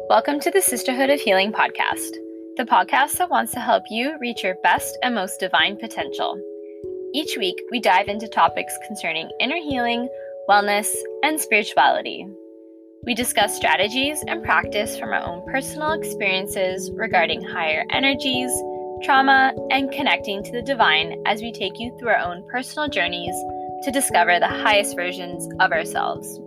Welcome to the Sisterhood of Healing podcast, the podcast that wants to help you reach your best and most divine potential. Each week, we dive into topics concerning inner healing, wellness, and spirituality. We discuss strategies and practice from our own personal experiences regarding higher energies, trauma, and connecting to the divine as we take you through our own personal journeys to discover the highest versions of ourselves.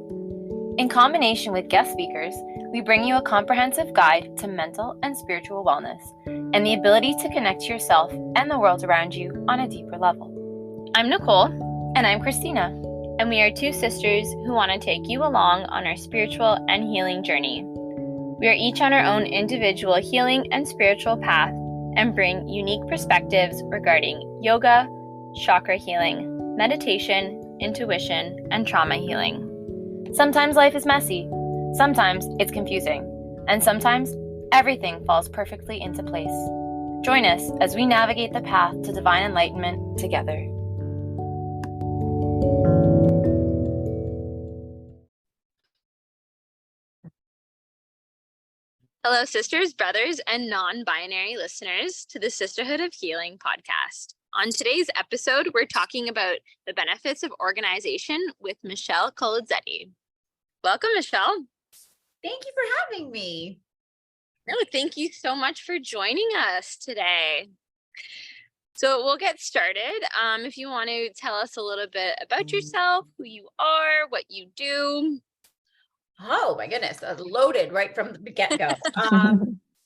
In combination with guest speakers, we bring you a comprehensive guide to mental and spiritual wellness and the ability to connect to yourself and the world around you on a deeper level. I'm Nicole, and I'm Christina, and we are two sisters who want to take you along on our spiritual and healing journey. We are each on our own individual healing and spiritual path and bring unique perspectives regarding yoga, chakra healing, meditation, intuition, and trauma healing. Sometimes life is messy, sometimes it's confusing, and sometimes everything falls perfectly into place. Join us as we navigate the path to divine enlightenment together. Hello, sisters, brothers, and non-binary listeners to the Sisterhood of Healing podcast. On today's episode, we're talking about the benefits of organization with Michelle Kolozetti. Welcome, Michelle. Thank you for having me. No, thank you so much for joining us today. So we'll get started. If you want to tell us a little bit about yourself, who you are, what you do. Oh my goodness, loaded right from the get-go.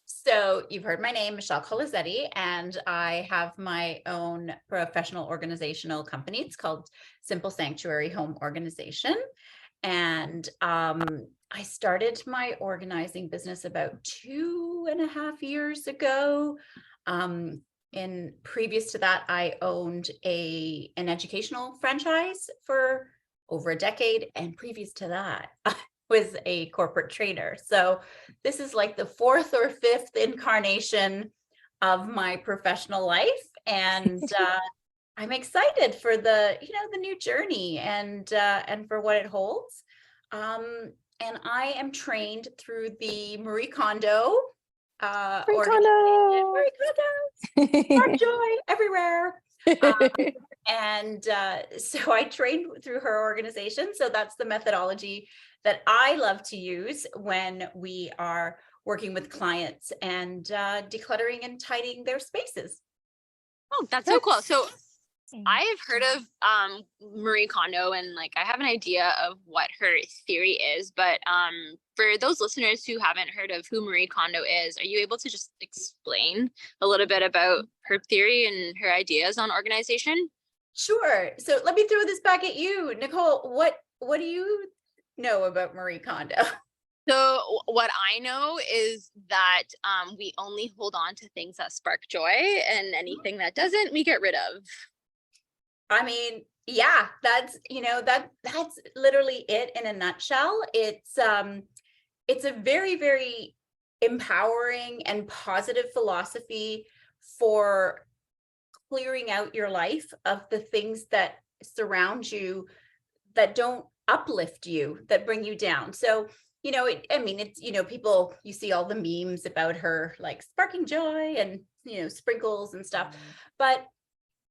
So you've heard my name, Michelle Kolozetti, and I have my own professional organizational company. It's called Simple Sanctuary Home Organization. And I started my organizing business about 2.5 years ago. And previous to that, I owned an educational franchise for over a decade. And previous to that, I was a corporate trainer. So this is like the 4th or 5th incarnation of my professional life. And I'm excited for the new journey and for what it holds. And I am trained through the Marie Kondo organization. Marie Kondo, spark joy everywhere. And so I trained through her organization. So that's the methodology that I love to use when we are working with clients and decluttering and tidying their spaces. Oh, that's so cool. So I've heard of Marie Kondo, and I have an idea of what her theory is, but for those listeners who haven't heard of who Marie Kondo is, are you able to just explain a little bit about her theory and her ideas on organization? Sure. So let me throw this back at you, Nicole. What do you know about Marie Kondo? So what I know is that we only hold on to things that spark joy, and anything that doesn't, we get rid of. I mean, yeah, that's literally it in a nutshell. It's a very, very empowering and positive philosophy for clearing out your life of the things that surround you that don't uplift you, that bring you down. So, people, you see all the memes about her like sparking joy and, sprinkles and stuff. But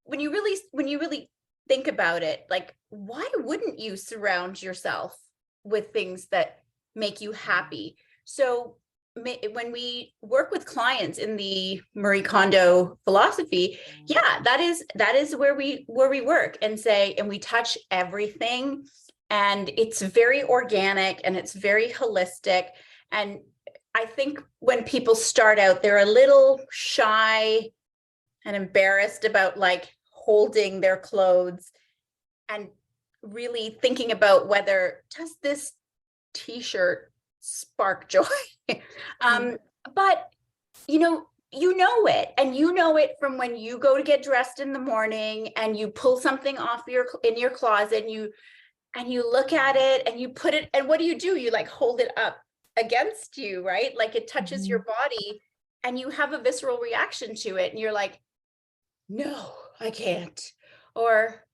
when you really think about it, like, why wouldn't you surround yourself with things that make you happy? So when we work with clients in the Marie Kondo philosophy, yeah, that is where we work and we touch everything, and it's very organic and it's very holistic. And I think when people start out, they're a little shy and embarrassed about holding their clothes and really thinking about whether does this t-shirt spark joy. But you know it, and you know it from when you go to get dressed in the morning and you pull something off in your closet and you look at it and you put it, and what do? You hold it up against you, right? Like it touches your body and you have a visceral reaction to it, and you're like, no, I can't. Or,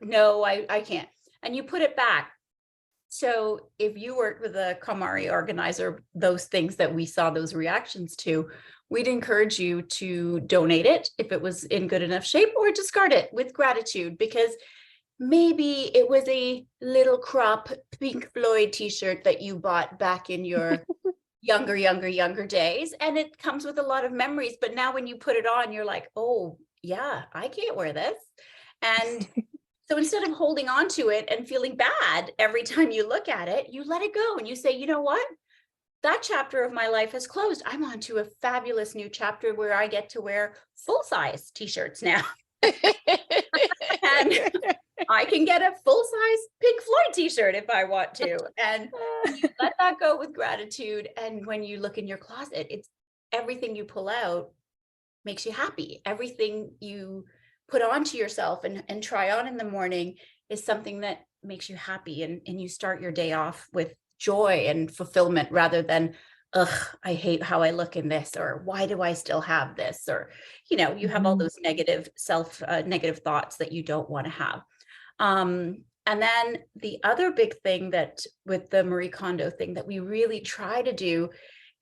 no, I can't. And you put it back. So if you work with a KonMari organizer, those things that we saw those reactions to, we'd encourage you to donate it if it was in good enough shape, or discard it with gratitude, because maybe it was a little crop Pink Floyd t-shirt that you bought back in your younger days, and it comes with a lot of memories. But now when you put it on, you're like, oh yeah, I can't wear this. And so instead of holding on to it and feeling bad every time you look at it, you let it go and you say, you know what? That chapter of my life has closed. I'm on to a fabulous new chapter where I get to wear full-size t-shirts now. And I can get a full-size Pink Floyd t-shirt if I want to. And you let that go with gratitude. And when you look in your closet, it's everything you pull out makes you happy. Everything you put onto yourself and try on in the morning is something that makes you happy. And you start your day off with joy and fulfillment, rather than, ugh, I hate how I look in this, or why do I still have this? Or, you have all those negative negative thoughts that you don't want to have. And then the other big thing that with the Marie Kondo thing that we really try to do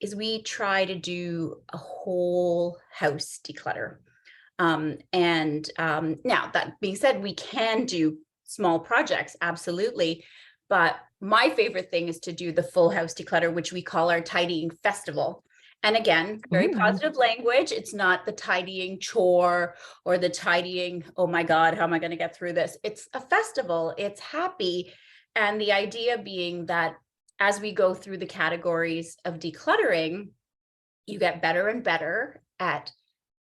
is we try to do a whole house declutter. Now that being said, we can do small projects, absolutely. But my favorite thing is to do the full house declutter, which we call our tidying festival. And again, very positive language. It's not the tidying chore or the tidying, oh my God, how am I going to get through this? It's a festival. It's happy. And the idea being that as we go through the categories of decluttering, you get better and better at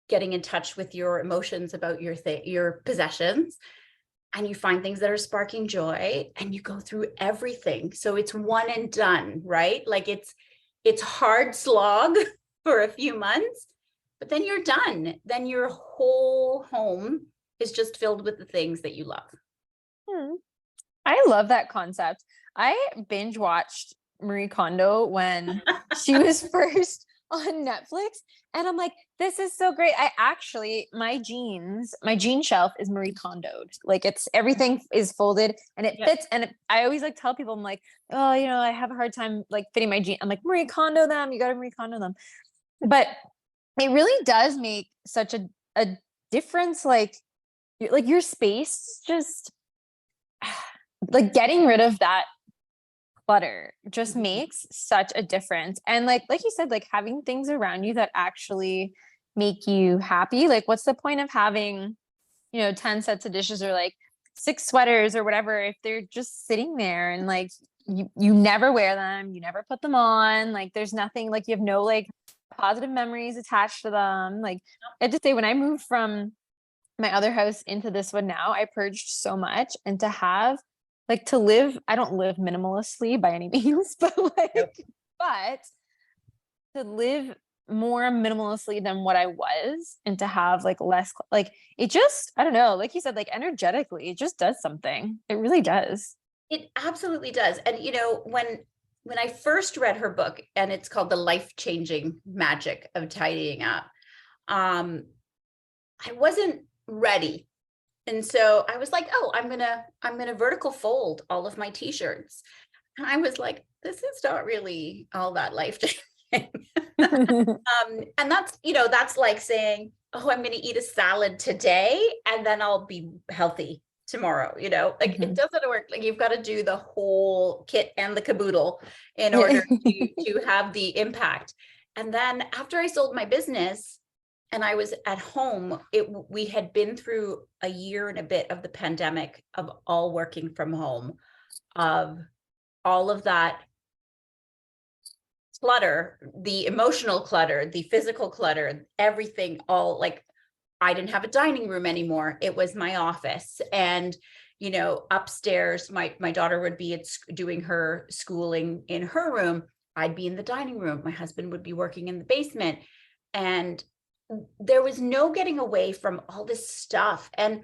getting in touch with your emotions about your possessions. And you find things that are sparking joy, and you go through everything. So it's one and done, right? Like it's hard slog for a few months, but then you're done. Then your whole home is just filled with the things that you love. I love that concept. I binge watched Marie Kondo when she was first on Netflix, and I'm like, this is so great. My jean shelf is Marie Kondoed. Like, it's everything is folded and it fits. And I always like tell people, I'm like, oh, I have a hard time like fitting my jeans. I'm like, Marie Kondo them. You got to Marie Kondo them. But it really does make such a difference. Like your space, just like getting rid of that clutter just makes such a difference. And like you said, like having things around you that actually make you happy. Like, what's the point of having 10 sets of dishes, or like 6 sweaters or whatever, if they're just sitting there and like you never wear them, you never put them on, like there's nothing, like you have no like positive memories attached to them. Like, I have to say, when I moved from my other house into this one now, I purged so much. And to have like to live, I don't live minimalistically by any means, but but to live more minimalistically than what I was, and to have like less, like it just, I don't know, like you said, like energetically, it just does something. It really does. It absolutely does. And when I first read her book, and it's called The Life-Changing Magic of Tidying Up, I wasn't ready. And so I was like, oh, I'm gonna vertical fold all of my t-shirts. And I was like, this is not really all that life-changing. And that's like saying, oh, I'm gonna eat a salad today and then I'll be healthy tomorrow. Like it doesn't work. Like, you've got to do the whole kit and the caboodle in order to have the impact. And then after I sold my business and I was at home, we had been through a year and a bit of the pandemic, of all working from home, of all of that clutter, the emotional clutter, the physical clutter, everything, all like, I didn't have a dining room anymore. It was my office. And, upstairs, my daughter would be doing her schooling in her room. I'd be in the dining room. My husband would be working in the basement. And there was no getting away from all this stuff. And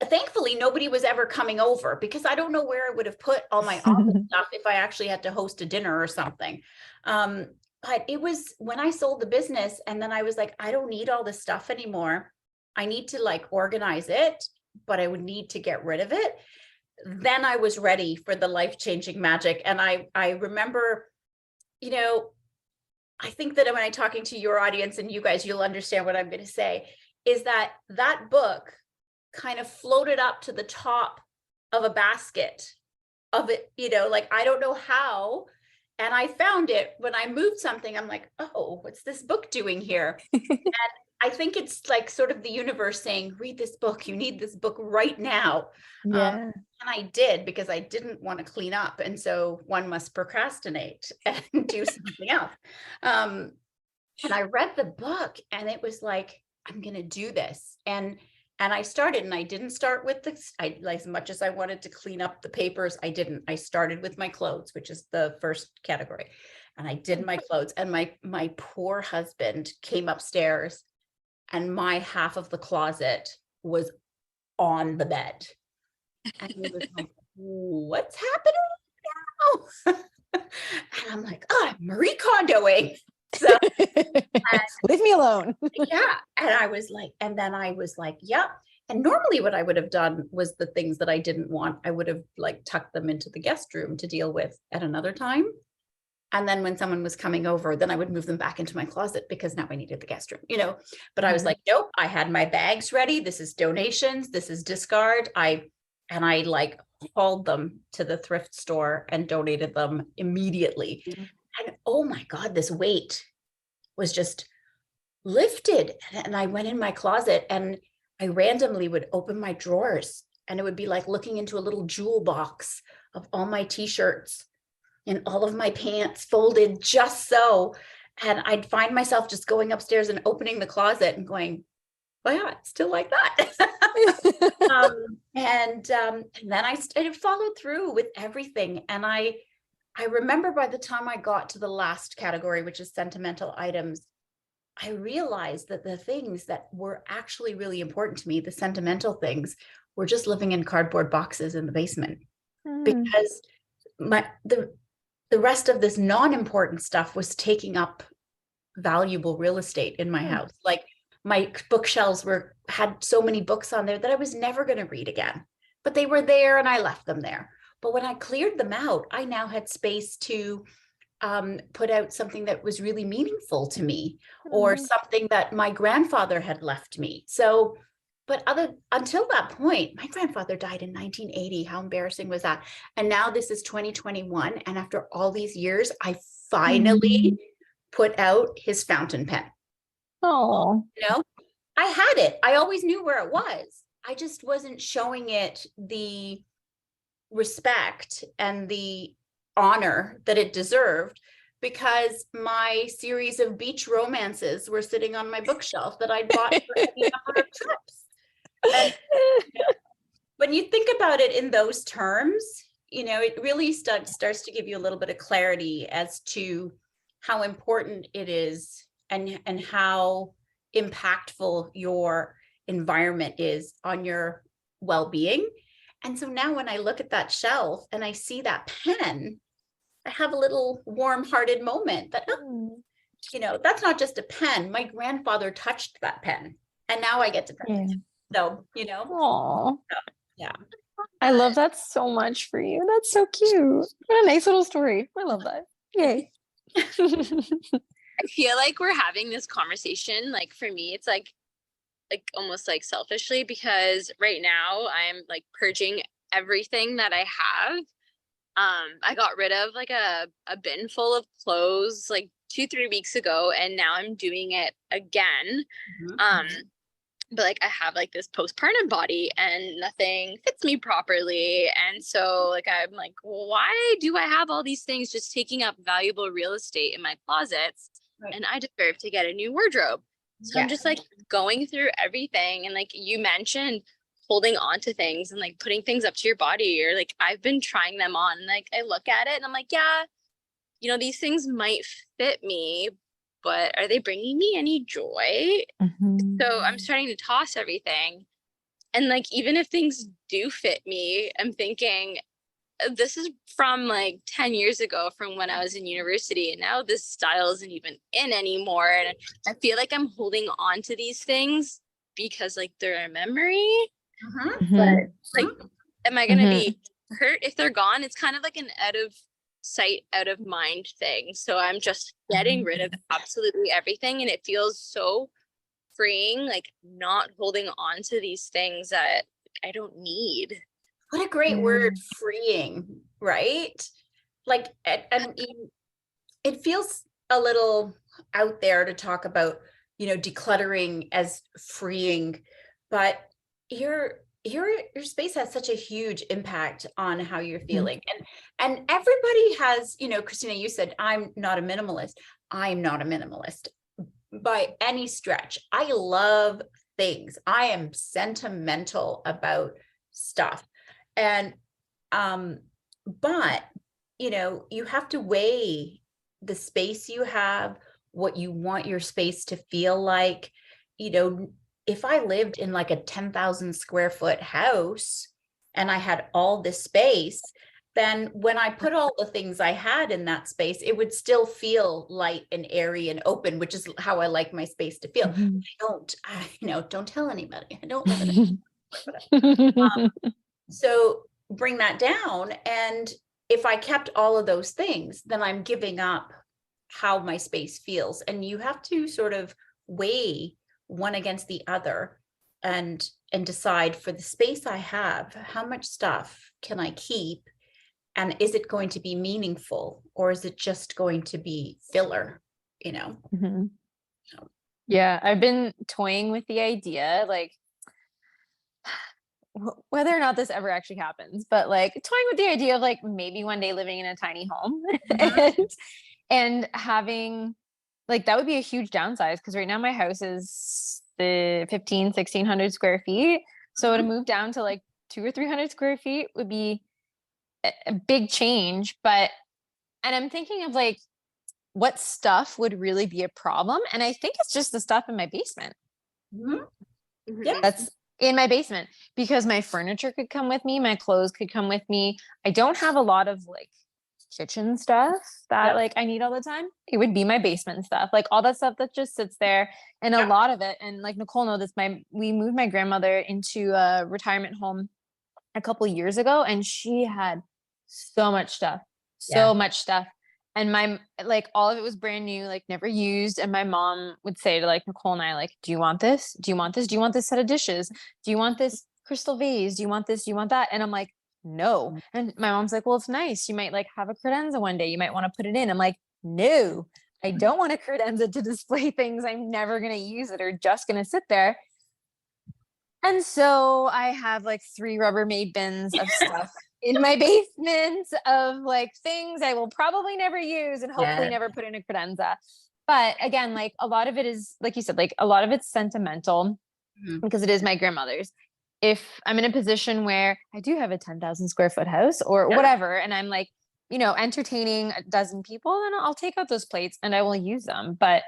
thankfully, nobody was ever coming over, because I don't know where I would have put all my office stuff if I actually had to host a dinner or something. But it was when I sold the business, and then I was like, I don't need all this stuff anymore. I need to like organize it, but I would need to get rid of it. then I was ready for the life-changing magic. And I remember, you know, I think that when I'm talking to your audience and you guys, you'll understand what I'm going to say, is that that book kind of floated up to the top of a basket of it, you know, like, I don't know how. And I found it when I moved something. I'm like, oh, what's this book doing here? And I think it's like sort of the universe saying, read this book. You need this book right now. Yeah. And I did, because I didn't want to clean up. And so one must procrastinate and do something else. And I read the book and it was like, I'm going to do this. And I started, and I didn't start with this. I, like, as much as I wanted to clean up the papers, I didn't. I started with my clothes, which is the first category. And I did my clothes, and my poor husband came upstairs, and my half of the closet was on the bed. And he was like, what's happening now? And I'm like, oh, I'm Marie Kondoing. So leave me alone. yeah. And I was like, and then I was like, yep. And normally what I would have done was the things that I didn't want, I would have like tucked them into the guest room to deal with at another time. And then when someone was coming over, then I would move them back into my closet, because now I needed the guest room, you know. But I was like, nope, I had my bags ready. This is donations. This is discard. I like hauled them to the thrift store and donated them immediately. And oh my God, this weight was just lifted. And I went in my closet, and I randomly would open my drawers, and it would be like looking into a little jewel box of all my t-shirts and all of my pants folded just so. And I'd find myself just going upstairs and opening the closet and going, oh yeah, it's still like that. And then I followed through with everything. And I remember by the time I got to the last category, which is sentimental items, I realized that the things that were actually really important to me, the sentimental things, were just living in cardboard boxes in the basement. Because the rest of this non-important stuff was taking up valuable real estate in my house. Like, my bookshelves had so many books on there that I was never going to read again, but they were there and I left them there. But when I cleared them out, I now had space to put out something that was really meaningful to me, or something that my grandfather had left me. So, but until that point, my grandfather died in 1980. How embarrassing was that? And now this is 2021. And after all these years, I finally put out his fountain pen. Oh, You know, I had it. I always knew where it was. I just wasn't showing it the respect and the honor that it deserved, because my series of beach romances were sitting on my bookshelf that I'd bought for any number of trips. And when you think about it in those terms, you know, it really starts to give you a little bit of clarity as to how important it is, and how impactful your environment is on your well-being. And so now when I look at that shelf and I see that pen, I have a little warm-hearted moment that, you know, that's not just a pen. My grandfather touched that pen, and now I get to touch it. So, you know. Aww. Yeah. I love that so much for you. That's so cute. What a nice little story. I love that. Yay. I feel like we're having this conversation, like, for me, it's like almost like selfishly, because right now I'm like purging everything that I have. I got rid of like a bin full of clothes like 2-3 weeks ago, and now I'm doing it again. But like, I have like this postpartum body and nothing fits me properly. And so like, I'm like, why do I have all these things just taking up valuable real estate in my closets? Right. And I deserve to get a new wardrobe. So I'm just like going through everything. And like you mentioned, holding on to things and like putting things up to your body, or like I've been trying them on. Like I look at it and I'm like, yeah, you know, these things might fit me, but are they bringing me any joy? So I'm starting to toss everything. And like, even if things do fit me, I'm thinking, this is from like 10 years ago, from when I was in university, and now this style isn't even in anymore. And I feel like I'm holding on to these things because like they're a memory. But like, am I going to be hurt if they're gone? It's kind of like an out of sight, out of mind thing. So I'm just getting rid of absolutely everything. And it feels so freeing, like not holding on to these things that I don't need. What a great word, freeing, right? Like, and it feels a little out there to talk about, decluttering as freeing, but your space has such a huge impact on how you're feeling. And everybody has, Christina, you said, I'm not a minimalist. I'm not a minimalist by any stretch. I love things. I am sentimental about stuff. And, but, you have to weigh the space you have, what you want your space to feel like. If I lived in like a 10,000 square foot house and I had all this space, then when I put all the things I had in that space, it would still feel light and airy and open, which is how I like my space to feel. Don't tell anybody. I don't live in it. So bring that down. And if I kept all of those things, then I'm giving up how my space feels. And you have to sort of weigh one against the other and decide, for the space I have, how much stuff can I keep? And is it going to be meaningful, or is it just going to be filler, Yeah, I've been toying with the idea, like, whether or not this ever actually happens, but like toying with the idea of like maybe one day living in a tiny home and having, like, that would be a huge downsize, because right now my house is the 1,600 square feet. So to move down to like 200 or 300 square feet would be a big change. And I'm thinking of like, what stuff would really be a problem? And I think it's just the stuff in my basement. Yeah. That's in my basement, because my furniture could come with me. My clothes could come with me. I don't have a lot of like kitchen stuff that like I need all the time. It would be my basement stuff, like all that stuff that just sits there. And a lot of it, and like Nicole knows this, we moved my grandmother into a retirement home a couple years ago, and she had so much stuff. And my, like, all of it was brand new, like never used. And my mom would say to like Nicole and I, like, do you want this? Do you want this? Do you want this set of dishes? Do you want this crystal vase? Do you want this? Do you want that? And I'm like, no. And my mom's like, well, it's nice. You might like have a credenza one day. You might want to put it in. I'm like, no, I don't want a credenza to display things I'm never going to use that are just going to sit there. And so I have like 3 Rubbermaid bins of stuff in my basement of like things I will probably never use and hopefully never put in a credenza. But again, like a lot of it is, like you said, like a lot of it's sentimental because it is my grandmother's. If I'm in a position where I do have a 10,000 square foot house or whatever, and I'm like, entertaining a dozen people, then I'll take out those plates and I will use them. But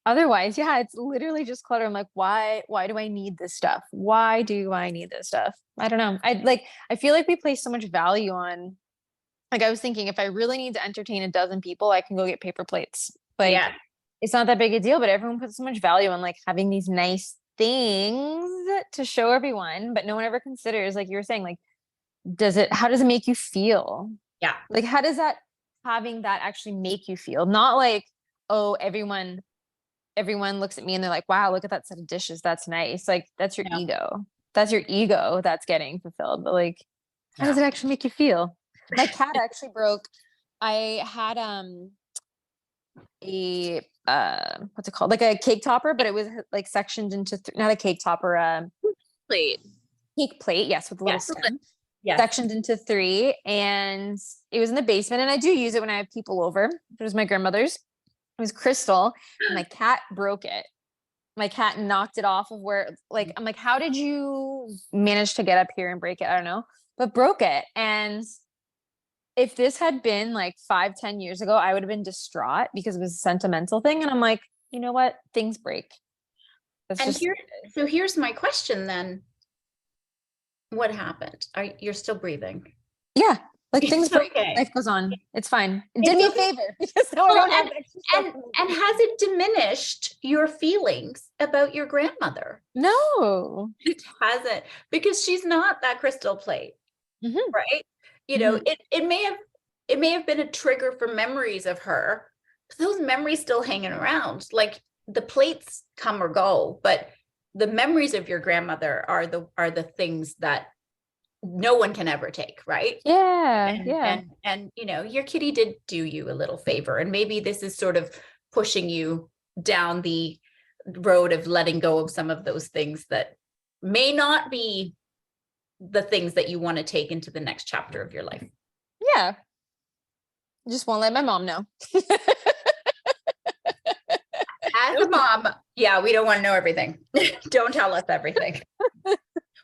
otherwise, it's literally just clutter. I'm like, why do I need this stuff? Why do I need this stuff? I don't know. I feel like we place so much value on, like, I was thinking, if I really need to entertain a dozen people, I can go get paper plates. Like, it's not that big a deal, but everyone puts so much value on like having these nice things to show everyone, but no one ever considers, like you were saying, like, how does it make you feel? Yeah. Like, how does having that actually make you feel? Not like, oh, everyone looks at me and they're like, wow, look at that set of dishes. That's nice. Like, that's your ego. That's your ego that's getting fulfilled. But like, how does it actually make you feel? My cat actually broke. I had a what's it called? Like a cake topper, but it was like sectioned into not a cake topper, Plate. Cake plate, yes, with a little stem. Sectioned into 3, and it was in the basement, and I do use it when I have people over. It was my grandmother's. It was crystal, and my cat broke it. My cat knocked it off of where, like, I'm like, how did you manage to get up here and break it? I don't know, but broke it. And if this had been like 5-10 years ago, I would have been distraught because it was a sentimental thing. And I'm like, you know what? Things break. So here's my question then. What happened? You're still breathing? Yeah. Like, things break. Okay. Life goes on. It's fine. It did me a favor because now I don't have extra stuff. And has it diminished your feelings about your grandmother? No, It hasn't, because she's not that crystal plate. right? It may have been a trigger for memories of her, but those memories still hanging around. Like the plates come or go, but the memories of your grandmother are the things that no one can ever take, right? And your kitty did do you a little favor, and maybe this is sort of pushing you down the road of letting go of some of those things that may not be the things that you want to take into the next chapter of your life. Yeah. Just won't let my mom know. As a mom, yeah, we don't want to know everything. Don't tell us everything.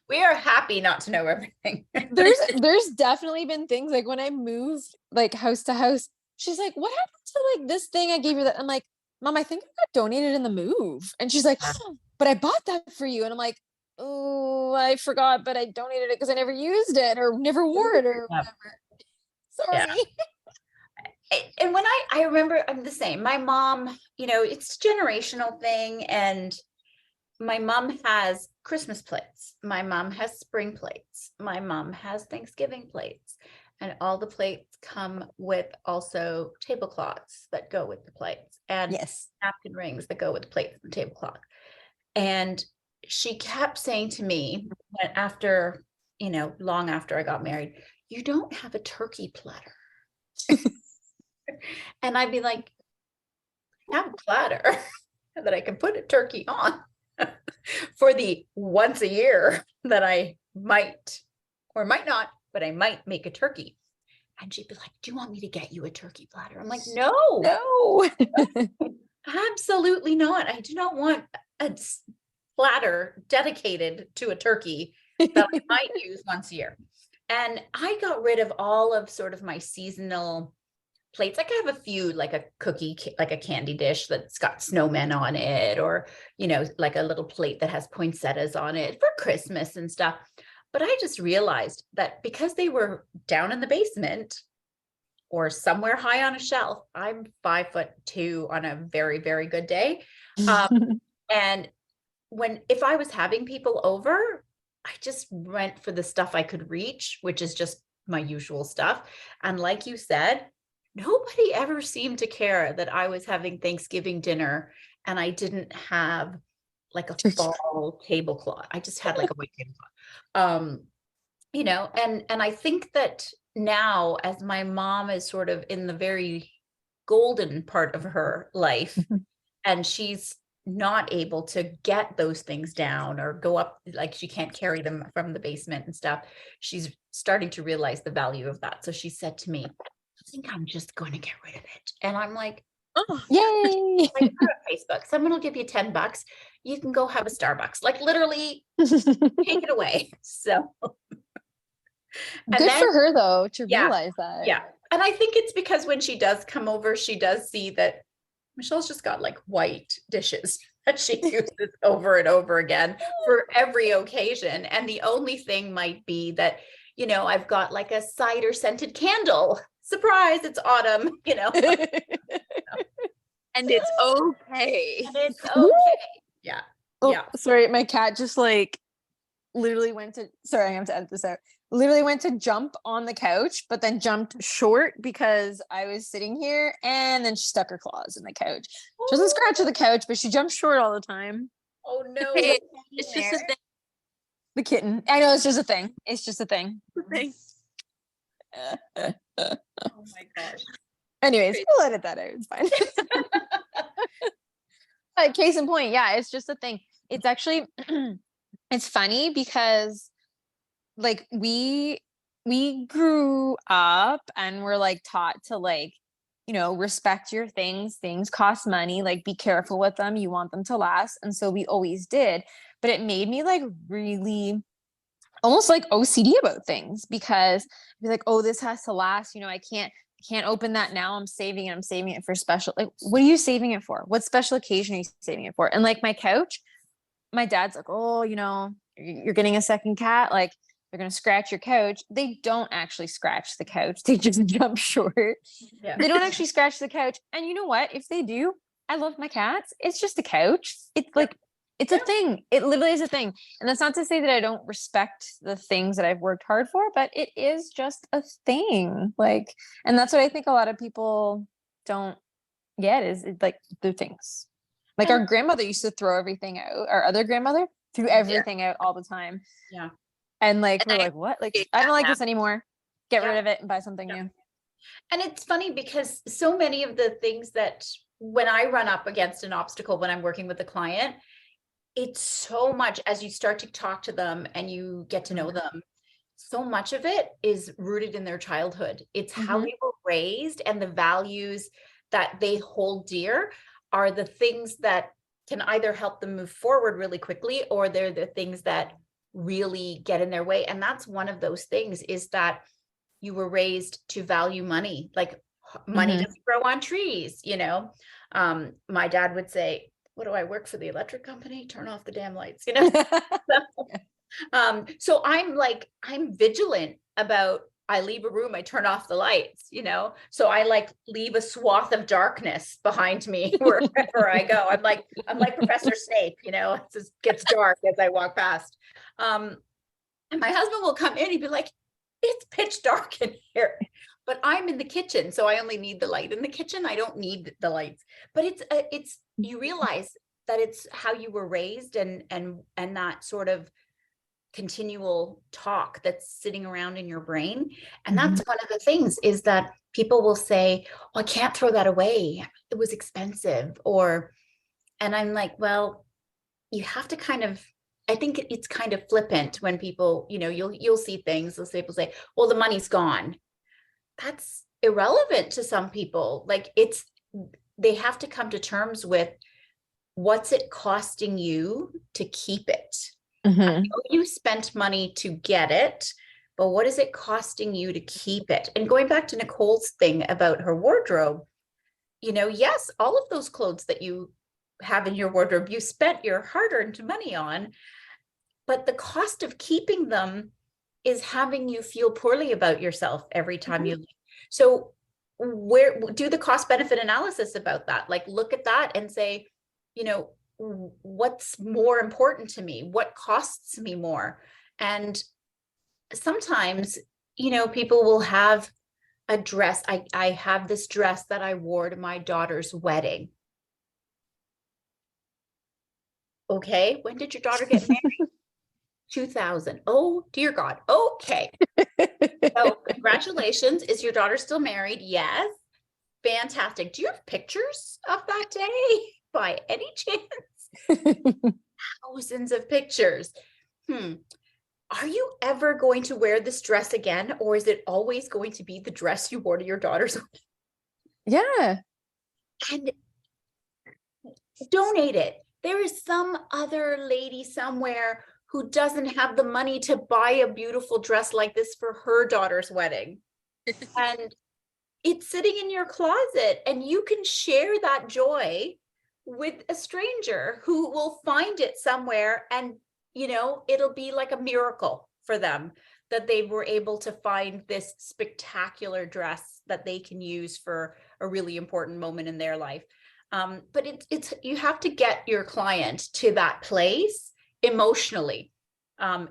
We are happy not to know everything. There's definitely been things like when I moved like house to house, she's like, what happened to like this thing I gave you that? I'm like, Mom, I think I got donated in the move. And she's like, oh, but I bought that for you. And I'm like, oh, I forgot, but I donated it because I never used it or never wore it or whatever. Sorry. Yeah. And when I remember, I'm the same. My mom, it's a generational thing. And my mom has Christmas plates. My mom has spring plates. My mom has Thanksgiving plates. And all the plates come with also tablecloths that go with the plates and napkin rings that go with the plates and tablecloth. And she kept saying to me after, long after I got married, you don't have a turkey platter. And I'd be like, I have a platter that I can put a turkey on for the once a year that I might or might not, but I might make a turkey. And she'd be like, do you want me to get you a turkey platter? I'm like, no, absolutely not. I do not want a platter dedicated to a turkey that I might use once a year. And I got rid of all of sort of my seasonal plates. Like I have a few, like a cookie, like a candy dish that's got snowmen on it, or, like a little plate that has poinsettias on it for Christmas and stuff. But I just realized that because they were down in the basement or somewhere high on a shelf, I'm 5'2" on a very, very good day. And if I was having people over, I just went for the stuff I could reach, which is just my usual stuff. And like you said, nobody ever seemed to care that I was having Thanksgiving dinner and I didn't have like a fall tablecloth. I just had like a white tablecloth. And I think that now, as my mom is sort of in the very golden part of her life, and she's not able to get those things down or go up, like she can't carry them from the basement and stuff, she's starting to realize the value of that. So she said to me, I think I'm just going to get rid of it. And I'm like, oh, yay. Like, on Facebook, someone will give you $10. You can go have a Starbucks, like literally take it away. So good for her though, to realize that. Yeah. And I think it's because when she does come over, she does see that Michelle's just got like white dishes that she uses over and over again for every occasion. And the only thing might be that, I've got like a cider scented candle. Surprise, it's autumn, And it's okay. Yeah. Oh, yeah. Sorry, my cat just like literally went to, sorry, I have to edit this out. Literally went to jump on the couch, but then jumped short because I was sitting here, and then she stuck her claws in the couch. She doesn't scratch at the couch, but she jumps short all the time. Oh no. It's just a thing. The kitten. I know, it's just a thing. It's just a thing. Oh my gosh. Anyways, we'll edit that out. It's fine. Case in point, yeah, it's just a thing. It's actually, it's funny because like we grew up and we're like taught to like, respect your things cost money, like be careful with them, you want them to last. And so we always did, but it made me like really almost like OCD about things, because I'd be like, oh, this has to last, I can't open that now. I'm saving it for special, like, what are you saving it for? What special occasion are you saving it for? And like my couch, my dad's like, oh, you're getting a second cat, like they're going to scratch your couch. They don't actually scratch the couch. They just jump short. Yeah. They don't actually scratch the couch. And you know what? If they do, I love my cats. It's just a couch. It's like, It's a thing. It literally is a thing. And that's not to say that I don't respect the things that I've worked hard for, but it is just a thing. Like, and that's what I think a lot of people don't get is like the things. Like And our grandmother used to throw everything out. Our other grandmother threw everything out all the time. yeah. And like we're like, what? Like, I don't like this anymore. Get Yeah. rid of it and buy something new. And it's funny because so many of the things that when I run up against an obstacle when I'm working with a client, it's so much as you start to talk to them and you get to know them, so much of it is rooted in their childhood. It's how they were raised, and the values that they hold dear are the things that can either help them move forward really quickly, or they're the things that really get in their way. And that's one of those things, is that you were raised to value money. Like money doesn't grow on trees, you know. My dad would say, what do I work for, the electric company? Turn off the damn lights, you know. So I'm vigilant about, I leave a room, I turn off the lights, you know, so I like leave a swath of darkness behind me wherever I go. I'm like Professor Snape, you know, it just gets dark as I walk past. And my husband will come in, he'd be like, it's pitch dark in here, but I'm in the kitchen, so I only need the light in the kitchen. I don't need the lights. But it's you realize that it's how you were raised, and that sort of continual talk that's sitting around in your brain. And that's one of the things, is that people will say, oh, I can't throw that away, it was expensive, and I'm like, well, you have to kind of, I think it's kind of flippant when people, you know, you'll see things, people say, well, the money's gone. That's irrelevant to some people. Like, they have to come to terms with, what's it costing you to keep it? I know you spent money to get it, but what is it costing you to keep it? And going back to Nicole's thing about her wardrobe, you know, yes, all of those clothes that you have in your wardrobe, you spent your hard-earned money on, but the cost of keeping them is having you feel poorly about yourself every time you leave. So where do the cost benefit analysis about that? Like, look at that and say, you know, what's more important to me? What costs me more? And sometimes, you know, people will have a dress. I have this dress that I wore to my daughter's wedding. Okay, when did your daughter get married? 2000. Oh dear God. Okay. So congratulations. Is your daughter still married? Yes. Fantastic. Do you have pictures of that day by any chance? Thousands of pictures. Are you ever going to wear this dress again, or is it always going to be the dress you wore to your daughter's? Yeah. And donate it. There is some other lady somewhere who doesn't have the money to buy a beautiful dress like this for her daughter's wedding. And it's sitting in your closet, and you can share that joy with a stranger who will find it somewhere, and you know, it'll be like a miracle for them that they were able to find this spectacular dress that they can use for a really important moment in their life. But it's you have to get your client to that place emotionally.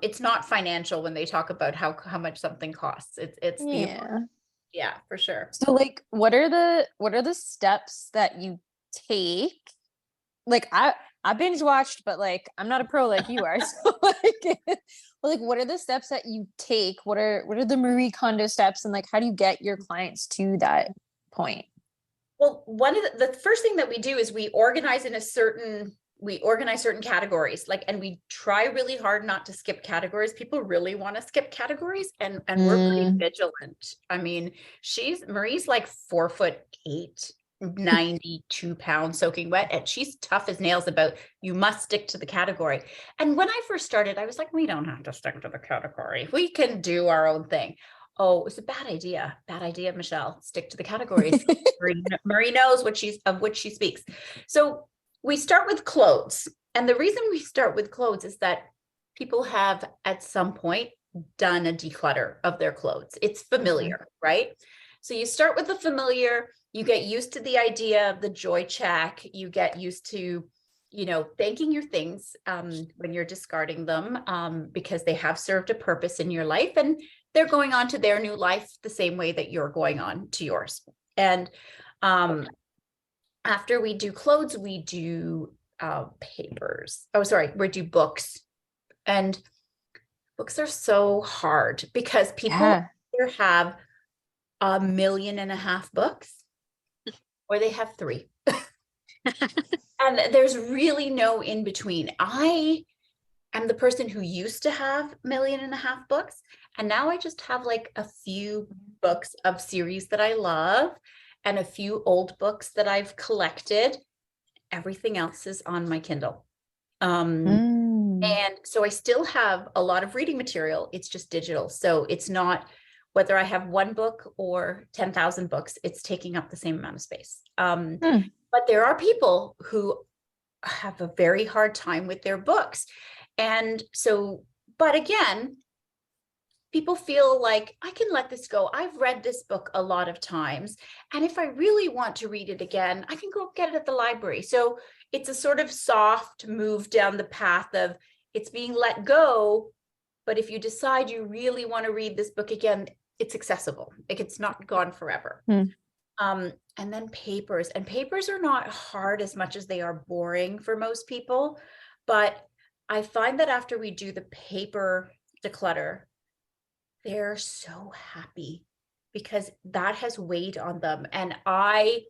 It's not financial when they talk about how much something costs. It's yeah, for sure. So like, what are the steps that you take? Like I binge watched, but like I'm not a pro like you are. So like what are the steps that you take? What are the Marie Kondo steps, and like how do you get your clients to that point? Well, one of the first thing that we do is we organize certain categories, like, and we try really hard not to skip categories. People really want to skip categories, and we're pretty vigilant. I mean, Marie's like 4'8", 92 pounds soaking wet, and she's tough as nails about, you must stick to the category. And when I first started, I was like, we don't have to stick to the category. We can do our own thing. Oh, it was a bad idea. Bad idea, Michelle. Stick to the categories. Marie knows of which she speaks. So we start with clothes. And the reason we start with clothes is that people have at some point done a declutter of their clothes. It's familiar, right? So you start with the familiar, you get used to the idea of the joy check, you get used to thanking your things when you're discarding them, because they have served a purpose in your life and they're going on to their new life the same way that you're going on to yours. And after we do clothes, we do papers. Oh, sorry, we do books. And books are so hard because people either have 1.5 million books or they have 3. And there's really no in between. I am the person who used to have 1.5 million books. And now I just have like a few books of series that I love and a few old books that I've collected. Everything else is on my Kindle. And so I still have a lot of reading material. It's just digital. So it's not whether I have 1 book or 10,000 books, it's taking up the same amount of space. But there are people who have a very hard time with their books. And so, but again, people feel like I can let this go. I've read this book a lot of times. And if I really want to read it again, I can go get it at the library. So it's a sort of soft move down the path of it's being let go. But if you decide you really want to read this book again, it's accessible. Like it's not gone forever. And then papers. And papers are not hard as much as they are boring for most people. But I find that after we do the paper declutter, they're so happy because that has weighed on them. And I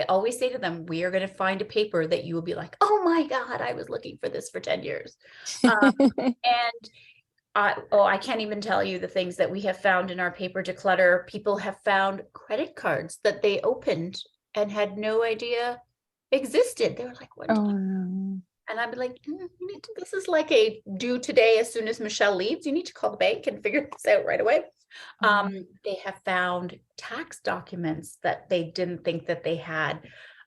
always say to them, we are going to find a paper that you will be like, oh my God, I was looking for this for 10 years. And I can't even tell you the things that we have found in our paper declutter. People have found credit cards that they opened and had no idea existed. They were like, what? And I'd be like, this is like a due today as soon as Michelle leaves. You need to call the bank and figure this out right away. They have found tax documents that they didn't think that they had.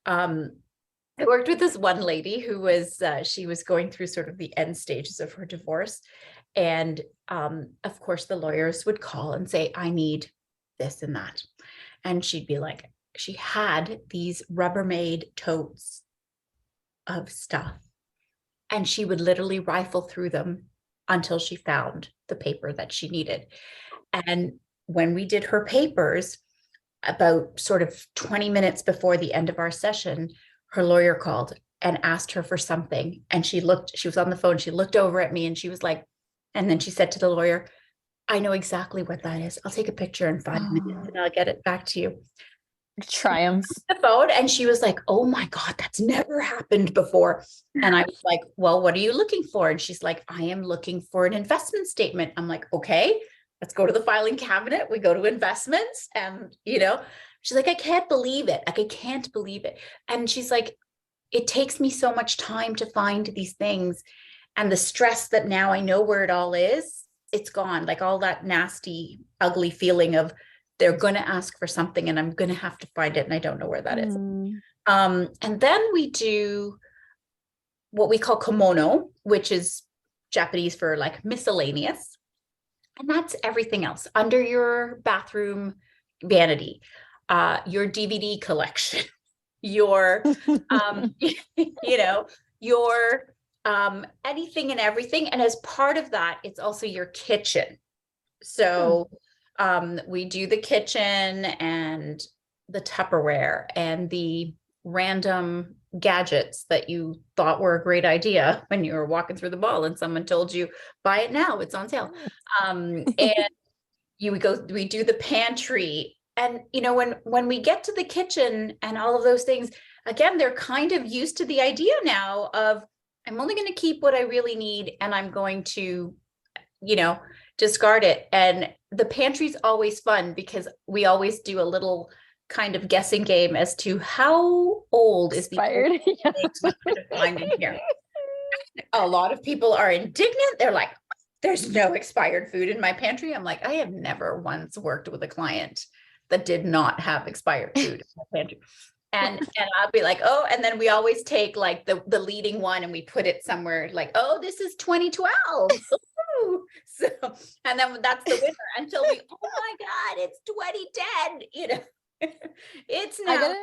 I worked with this one lady who was, she was going through sort of the end stages of her divorce. And of course, the lawyers would call and say, I need this and that. And she'd be like, she had these Rubbermaid totes of stuff. And she would literally rifle through them until she found the paper that she needed. And when we did her papers, about sort of 20 minutes before the end of our session, her lawyer called and asked her for something. And she was on the phone, she looked over at me and she was like, and then she said to the lawyer, I know exactly what that is. I'll take a picture in 5 minutes and I'll get it back to you. Triumph. The phone, and she was like, oh my God, that's never happened before. And I was like, well, what are you looking for? And she's like, I am looking for an investment statement. I'm like, okay, let's go to the filing cabinet. We go to investments and, she's like, I can't believe it. Like, I can't believe it. And she's like, it takes me so much time to find these things. And the stress that now I know where it all is, it's gone. Like all that nasty, ugly feeling of they're going to ask for something and I'm going to have to find it. And I don't know where that is. And then we do what we call kimono, which is Japanese for like miscellaneous. And that's everything else under your bathroom vanity, your DVD collection, your, your anything and everything. And as part of that, it's also your kitchen. So we do the kitchen and the Tupperware and the random gadgets that you thought were a great idea when you were walking through the mall and someone told you, buy it now, it's on sale. And we do the pantry. And, when we get to the kitchen and all of those things, again, they're kind of used to the idea now of, I'm only going to keep what I really need and I'm going to, discard it. And the pantry's always fun because we always do a little kind of guessing game as to how old is the old thing we're going to find in here. A lot of people are indignant. They're like, there's no expired food in my pantry. I'm like, I have never once worked with a client that did not have expired food in my pantry. And I'll be like, oh, and then we always take like the leading one and we put it somewhere like, oh, this is 2012. So, and then that's the winner until oh my God, it's 2010, it's now.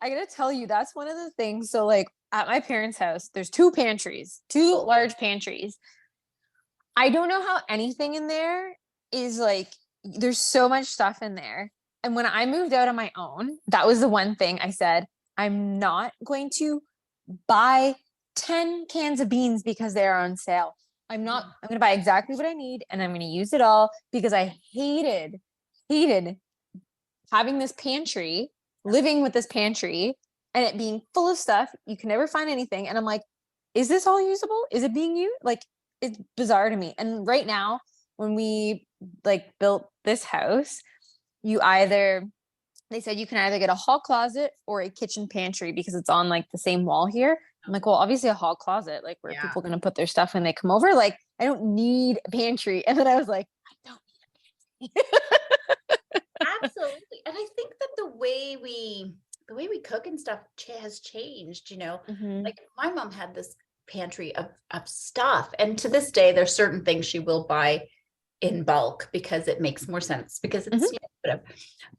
I gotta tell you, that's one of the things. So like at my parents' house, there's two large pantries. I don't know how anything in there is like, there's so much stuff in there. And when I moved out on my own, that was the one thing I said, I'm not going to buy 10 cans of beans because they are on sale. I'm going to buy exactly what I need and I'm going to use it all because I hated having this pantry, living with this pantry and it being full of stuff. You can never find anything. And I'm like, is this all usable? Is it being used? Like, it's bizarre to me. And right now, when we like built this house, they said you can either get a hall closet or a kitchen pantry because it's on like the same wall here. I'm like, well, obviously a hall closet, like where people are going to put their stuff when they come over. Like, I don't need a pantry. And then I was like, I don't need a pantry. Absolutely. And I think that the way we cook and stuff has changed, like my mom had this pantry of stuff. And to this day, there's certain things she will buy in bulk because it makes more sense because it's, whatever.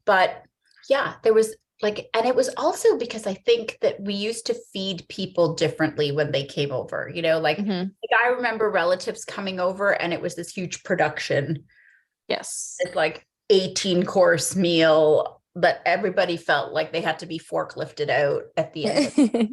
But yeah, there was like, and it was also because I think that we used to feed people differently when they came over, like I remember relatives coming over and it was this huge production. Yes. It's like 18-course meal that everybody felt like they had to be forklifted out at the end of it,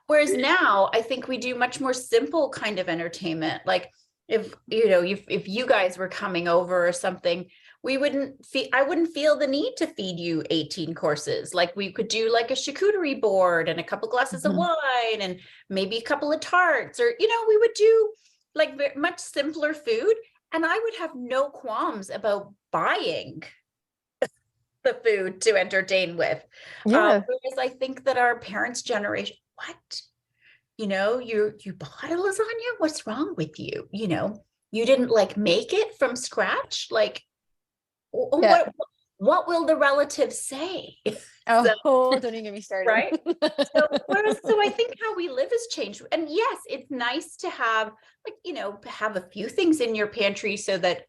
Whereas now I think we do much more simple kind of entertainment. Like if you guys were coming over or something, I wouldn't feel the need to feed you 18 courses. Like we could do like a charcuterie board and a couple glasses of wine and maybe a couple of tarts, or, we would do like much simpler food. And I would have no qualms about buying the food to entertain with. Yeah. Whereas I think that our parents' generation, what? You bought a lasagna? What's wrong with you? You didn't like make it from scratch? Like, what will the relatives say? Oh, don't even get me started. Right. So I think how we live has changed. And yes, it's nice to have have a few things in your pantry so that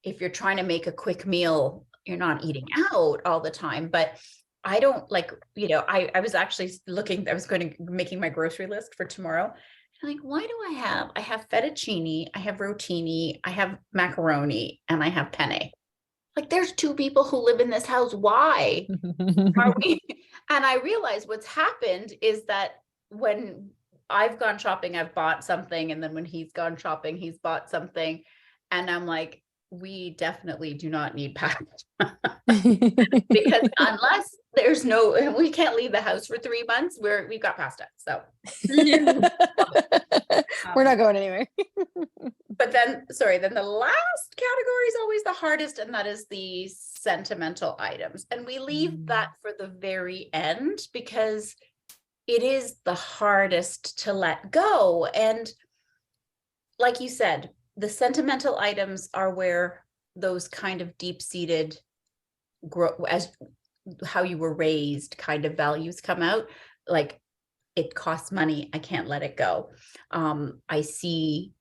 if you're trying to make a quick meal, you're not eating out all the time. But I don't like, I was actually I was making my grocery list for tomorrow. I'm like, why do I have fettuccine, I have rotini, I have macaroni, and I have penne. Like there's two people who live in this house. Why are we? And I realized what's happened is that when I've gone shopping, I've bought something. And then when he's gone shopping, he's bought something. And I'm like, we definitely do not need pasta because unless we can't leave the house for 3 months, we've got pasta. So we're not going anywhere. But then the last category is always the hardest, and that is the sentimental items. And we leave that for the very end because it is the hardest to let go. And like you said, the sentimental items are where those kind of deep-seated as how you were raised kind of values come out. Like, it costs money, I can't let it go. I see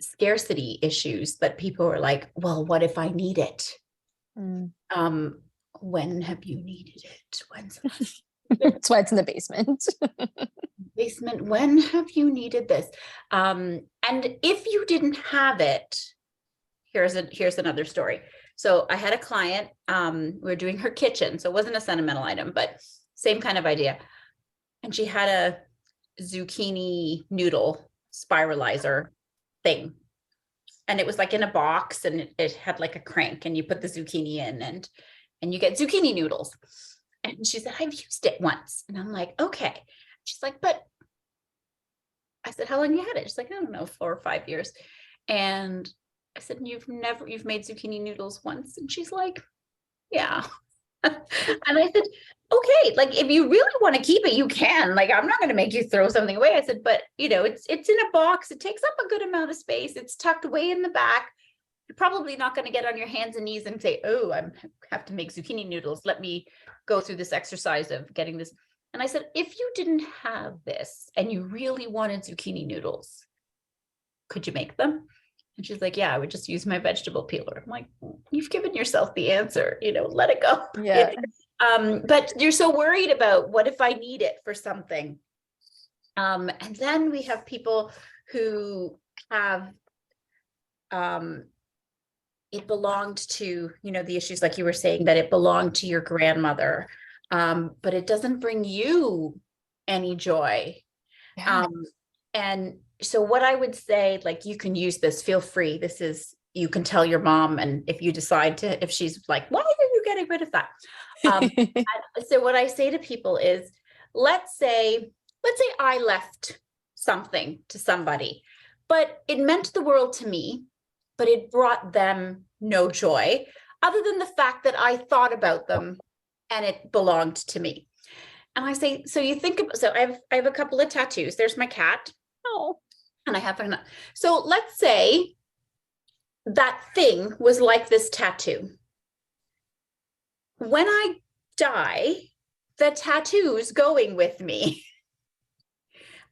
scarcity issues that people are like, well, what if I need it? When have you needed it? That's why it's in the basement. When have you needed this? And if you didn't have it, here's another story. So I had a client, we were doing her kitchen. So it wasn't a sentimental item, but same kind of idea. And she had a zucchini noodle spiralizer thing. And it was like in a box, and it had like a crank, and you put the zucchini in and you get zucchini noodles. And she said, I've used it once. And I'm like, okay. She's like, but I said, how long you had it? She's like, I don't know, 4 or 5 years. And I said, you've made zucchini noodles once? And she's like, yeah. And I said, okay, like if you really want to keep it, you can. Like, I'm not going to make you throw something away. I said, but it's in a box. It takes up a good amount of space. It's tucked away in the back. You're probably not going to get on your hands and knees and say, oh, I have to make zucchini noodles. Let me go through this exercise of getting this. And I said, if you didn't have this and you really wanted zucchini noodles, could you make them? And she's like, yeah, I would just use my vegetable peeler. I'm like, you've given yourself the answer, let it go. Yeah. But you're so worried about what if I need it for something. And then we have people who have, it belonged to, the issues like you were saying, that it belonged to your grandmother, but it doesn't bring you any joy. Yeah. And so what I would say, like, you can use this, feel free. You can tell your mom, and if you decide to, if she's like, why are you getting rid of that? So what I say to people is, let's say I left something to somebody, but it meant the world to me, but it brought them no joy, other than the fact that I thought about them and it belonged to me. And I say, so you think about, so I have a couple of tattoos. There's my cat. Oh. And I have another. So let's say that thing was like this tattoo. When I die, the tattoo's going with me.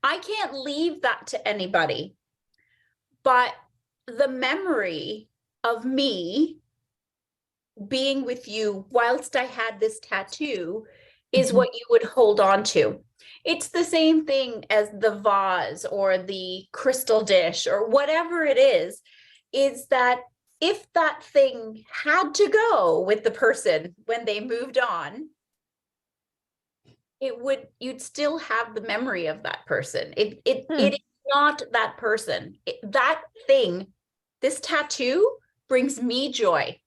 I can't leave that to anybody, but the memory of me being with you whilst I had this tattoo is what you would hold on to. It's the same thing as the vase or the crystal dish or whatever it is that if that thing had to go with the person when they moved on, you'd still have the memory of that person. It is not that person. That thing, this tattoo brings me joy.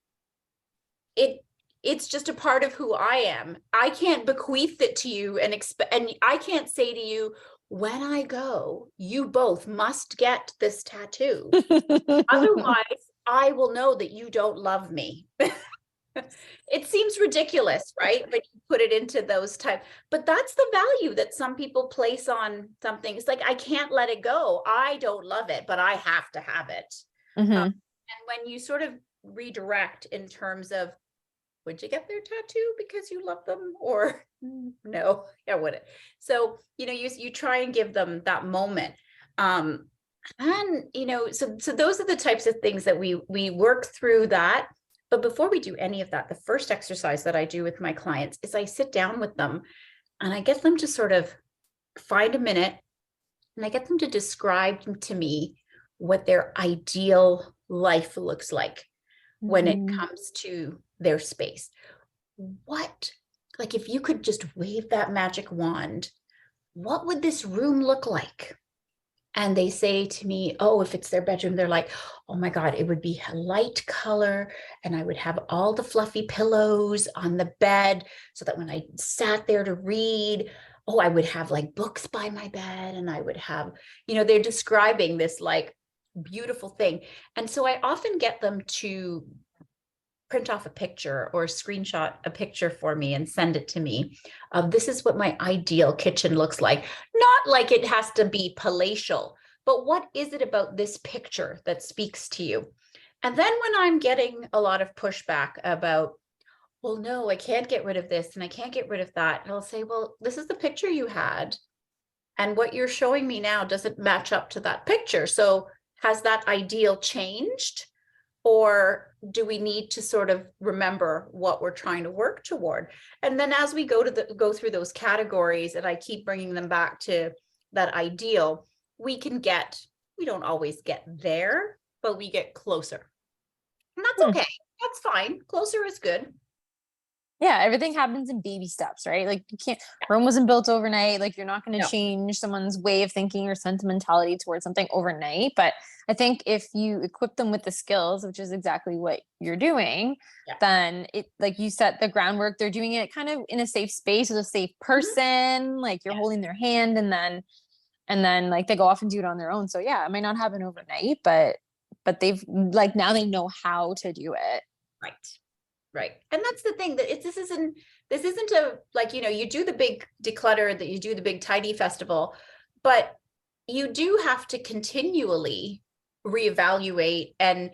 It's just a part of who I am. I can't bequeath it to you and I can't say to you, when I go, you both must get this tattoo. Otherwise, I will know that you don't love me. It seems ridiculous, right? But you put it into those type, but that's the value that some people place on something. It's like, I can't let it go. I don't love it, but I have to have it. And when you sort of redirect in terms of, would you get their tattoo because you love them, or no? Yeah, would it? So, you try and give them that moment. And, so those are the types of things that we work through that. But before we do any of that, the first exercise that I do with my clients is I sit down with them and I get them to sort of find a minute and I get them to describe to me what their ideal life looks like when it comes to their space. Like if you could just wave that magic wand, what would this room look like? And they say to me, oh, if it's their bedroom, they're like, oh my God, it would be a light color. And I would have all the fluffy pillows on the bed so that when I sat there to read, I would have like books by my bed. And I would have, they're describing this like beautiful thing. And so I often get them to print off a picture or screenshot a picture for me and send it to me. This is what my ideal kitchen looks like. Not like it has to be palatial, but what is it about this picture that speaks to you? And then when I'm getting a lot of pushback about, well, no, I can't get rid of this and I can't get rid of that, I'll say, well, this is the picture you had. And what you're showing me now doesn't match up to that picture. So has that ideal changed? Or do we need to sort of remember what we're trying to work toward? And then as we go through those categories and I keep bringing them back to that ideal, we don't always get there, but we get closer. And that's okay. That's fine. Closer is good. Yeah, everything happens in baby steps, right? Like Rome wasn't built overnight. Like you're not going to change someone's way of thinking or sentimentality towards something overnight. But I think if you equip them with the skills, which is exactly what you're doing, then it, like you set the groundwork, they're doing it kind of in a safe space with a safe person, like you're holding their hand and then like they go off and do it on their own. So yeah, it might not happen overnight, but they've like, now they know how to do it. Right. And that's the thing, that this isn't a, like, you do the big declutter, that you do the big tidy festival, but you do have to continually reevaluate and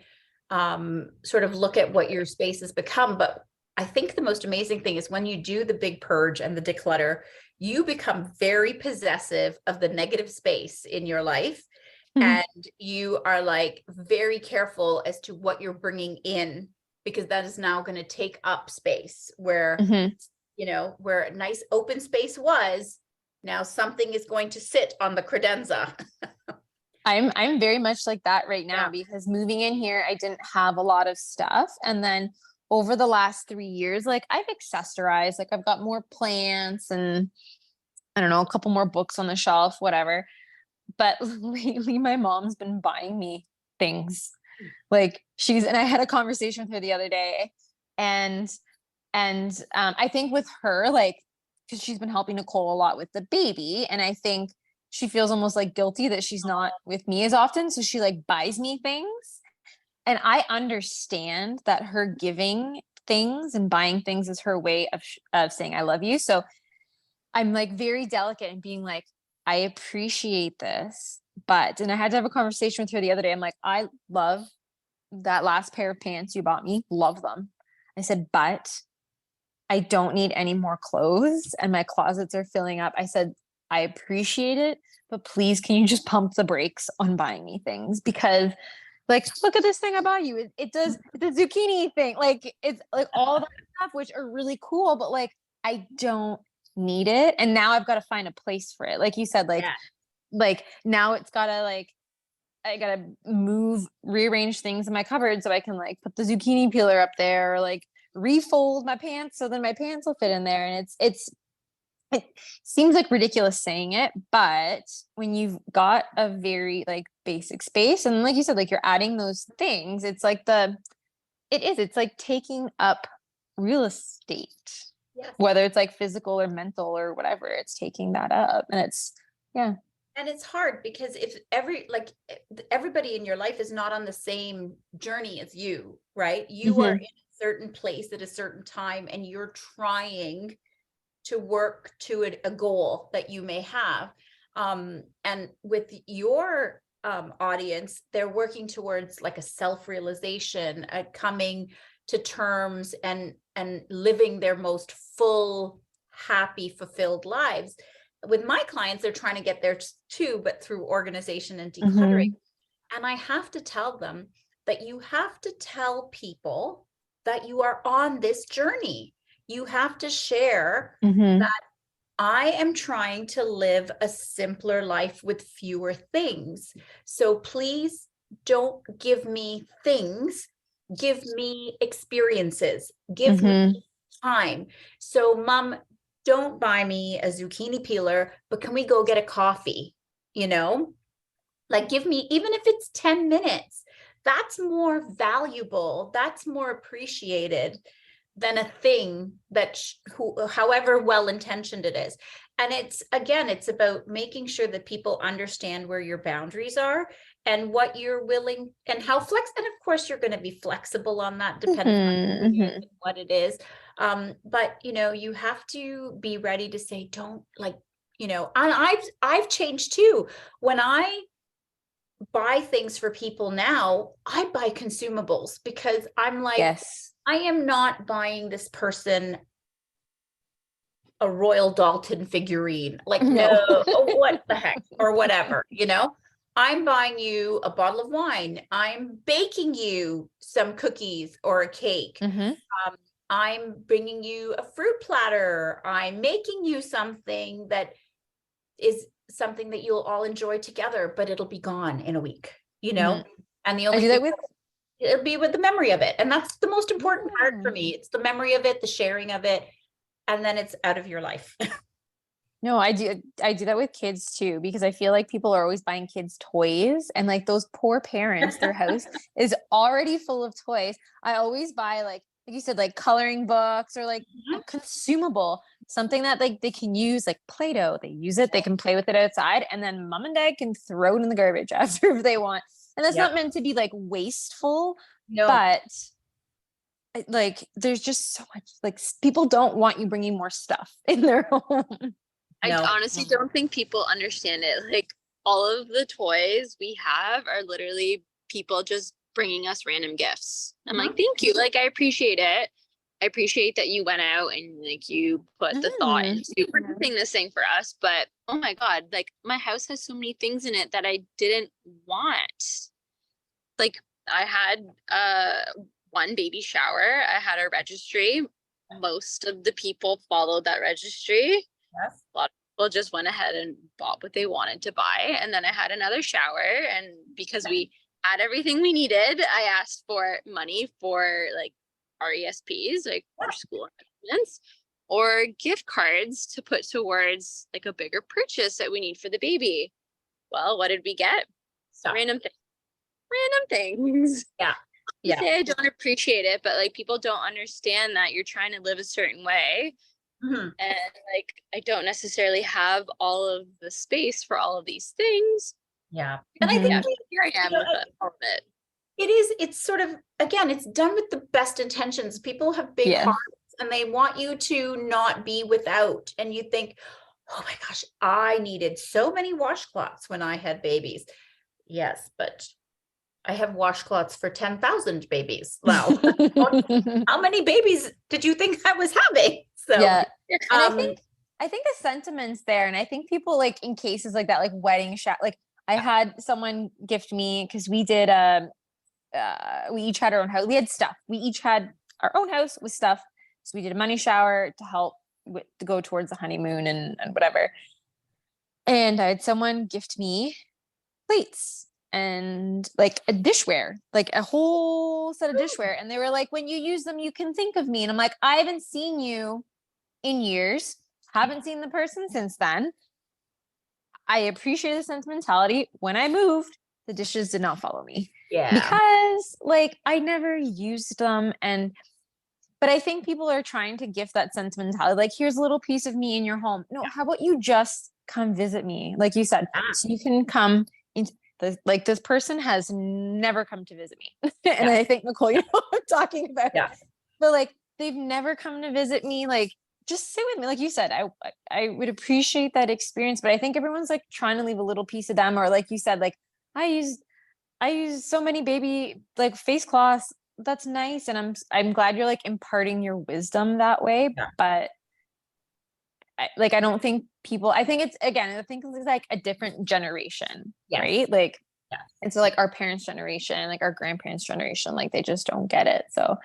sort of look at what your space has become. But I think the most amazing thing is when you do the big purge and the declutter, you become very possessive of the negative space in your life. And you are like very careful as to what you're bringing in, because that is now going to take up space where where a nice open space was, now something is going to sit on the credenza. I'm very much like that right now, Yeah. because moving in here, I didn't have a lot of stuff. And then over the last 3 years, like I've accessorized, like I've got more plants and I don't know, a couple more books on the shelf, whatever. But lately my mom's been buying me things. Like and I had a conversation with her the other day, and I think with her, like, because she's been helping Nicole a lot with the baby, and I think she feels almost like guilty that she's not with me as often, so she like buys me things. And I understand that her giving things and buying things is her way of saying I love you. So I'm like very delicate and being like, I appreciate this, but, and I had to have a conversation with her the other day. I'm like, I love that last pair of pants you bought me, love them. I said, but I don't need any more clothes and my closets are filling up. I said, I appreciate it, but please, can you just pump the brakes on buying me things? Because like, look at this thing I bought you. It does the zucchini thing. Like, it's like all that stuff, which are really cool, but like, I don't need it. And now I've got to find a place for it. Like you said, like now it's gotta like, I gotta rearrange things in my cupboard so I can like put the zucchini peeler up there, or like refold my pants so then my pants will fit in there. And it seems like ridiculous saying it, but when you've got a very like basic space, and like you said, like you're adding those things, it's like it's like taking up real estate. Yes. Whether it's like physical or mental or whatever, it's taking that up. And it's, yeah. And it's hard because if everybody in your life is not on the same journey as you, right? You are in a certain place at a certain time, and you're trying to work to a goal that you may have. And with your audience, they're working towards like a self-realization, coming to terms and living their most full, happy, fulfilled lives. With my clients, they're trying to get there too, but through organization and decluttering. And I have to tell them that you have to tell people that you are on this journey. You have to share that I am trying to live a simpler life with fewer things. So please don't give me things, give me experiences, give me time. So mom, don't buy me a zucchini peeler, but can we go get a coffee? Like give me, even if it's 10 minutes, that's more valuable. That's more appreciated than a thing that however well-intentioned it is. And it's about making sure that people understand where your boundaries are and what you're willing and how and of course you're going to be flexible on that depending on what it is. But you have to be ready to say, don't and I've changed too. When I buy things for people now, I buy consumables because I'm like, yes, I am not buying this person a Royal Dalton figurine. Like, no, what the heck, or whatever, I'm buying you a bottle of wine. I'm baking you some cookies or a cake. I'm bringing you a fruit platter. I'm making you something that is something that you'll all enjoy together, but it'll be gone in a week, and the only thing it'll be with the memory of it. And that's the most important part for me. It's the memory of it, the sharing of it, and then it's out of your life. No, I do that with kids too, because I feel like people are always buying kids toys, and like those poor parents, their house is already full of toys. I always buy like you said, like coloring books or like a consumable, something that like they can use, like Play-Doh. They use it, they can play with it outside, and then mom and dad can throw it in the garbage after if they want. And that's not meant to be like wasteful, but like there's just so much, like people don't want you bringing more stuff in their home. I honestly don't think people understand it. Like all of the toys we have are literally people just bringing us random gifts. I'm like, thank you. Like, I appreciate it. I appreciate that you went out and like you put the thought into purchasing this thing for us. But oh my God, like my house has so many things in it that I didn't want. Like I had one baby shower. I had a registry. most of the people followed that registry. Yes. A lot of people just went ahead and bought what they wanted to buy. And then I had another shower. And because we had everything we needed, I asked for money for like RESPs, like for school investments, or gift cards to put towards like a bigger purchase that we need for the baby. Well, what did we get? Stuff. Random things. Yeah. Yeah. Say I don't appreciate it, but like people don't understand that you're trying to live a certain way. Mhm. And like I don't necessarily have all of the space for all of these things. Yeah. And I think here I am with all of it. It's sort of, again, it's done with the best intentions. People have big hearts and they want you to not be without. And you think, oh my gosh, I needed so many washcloths when I had babies. Yes, but I have washcloths for 10,000 babies. Wow. How many babies did you think I was having? So, and I think the sentiment's there. And I think people like in cases like that, like wedding shower, like I had someone gift me, because we did, we each had our own house. We had stuff. We each had our own house with stuff. So we did a money shower to help to go towards the honeymoon and whatever. And I had someone gift me plates and like a dishware, like a whole set of dishware. And they were like, when you use them, you can think of me. And I'm like, I haven't seen you in years. Haven't seen the person since then. I appreciate the sentimentality. When I moved, the dishes did not follow me. Yeah. Because like I never used them. But I think people are trying to gift that sentimentality. Like, here's a little piece of me in your home. No, how about you just come visit me? Like you said, so you can come in. Like this person has never come to visit me. And I think, Nicole, you know what I'm talking about. Yeah. But like, they've never come to visit me. Like, just sit with me. Like you said, I would appreciate that experience, but I think everyone's like trying to leave a little piece of them. Or like you said, like I use so many baby like face cloths. That's nice. And I'm glad you're like imparting your wisdom that way. Yeah. But I don't think people, I think it's like a different generation, right? Like, and so like our parents' generation, like our grandparents' generation, like they just don't get it. So,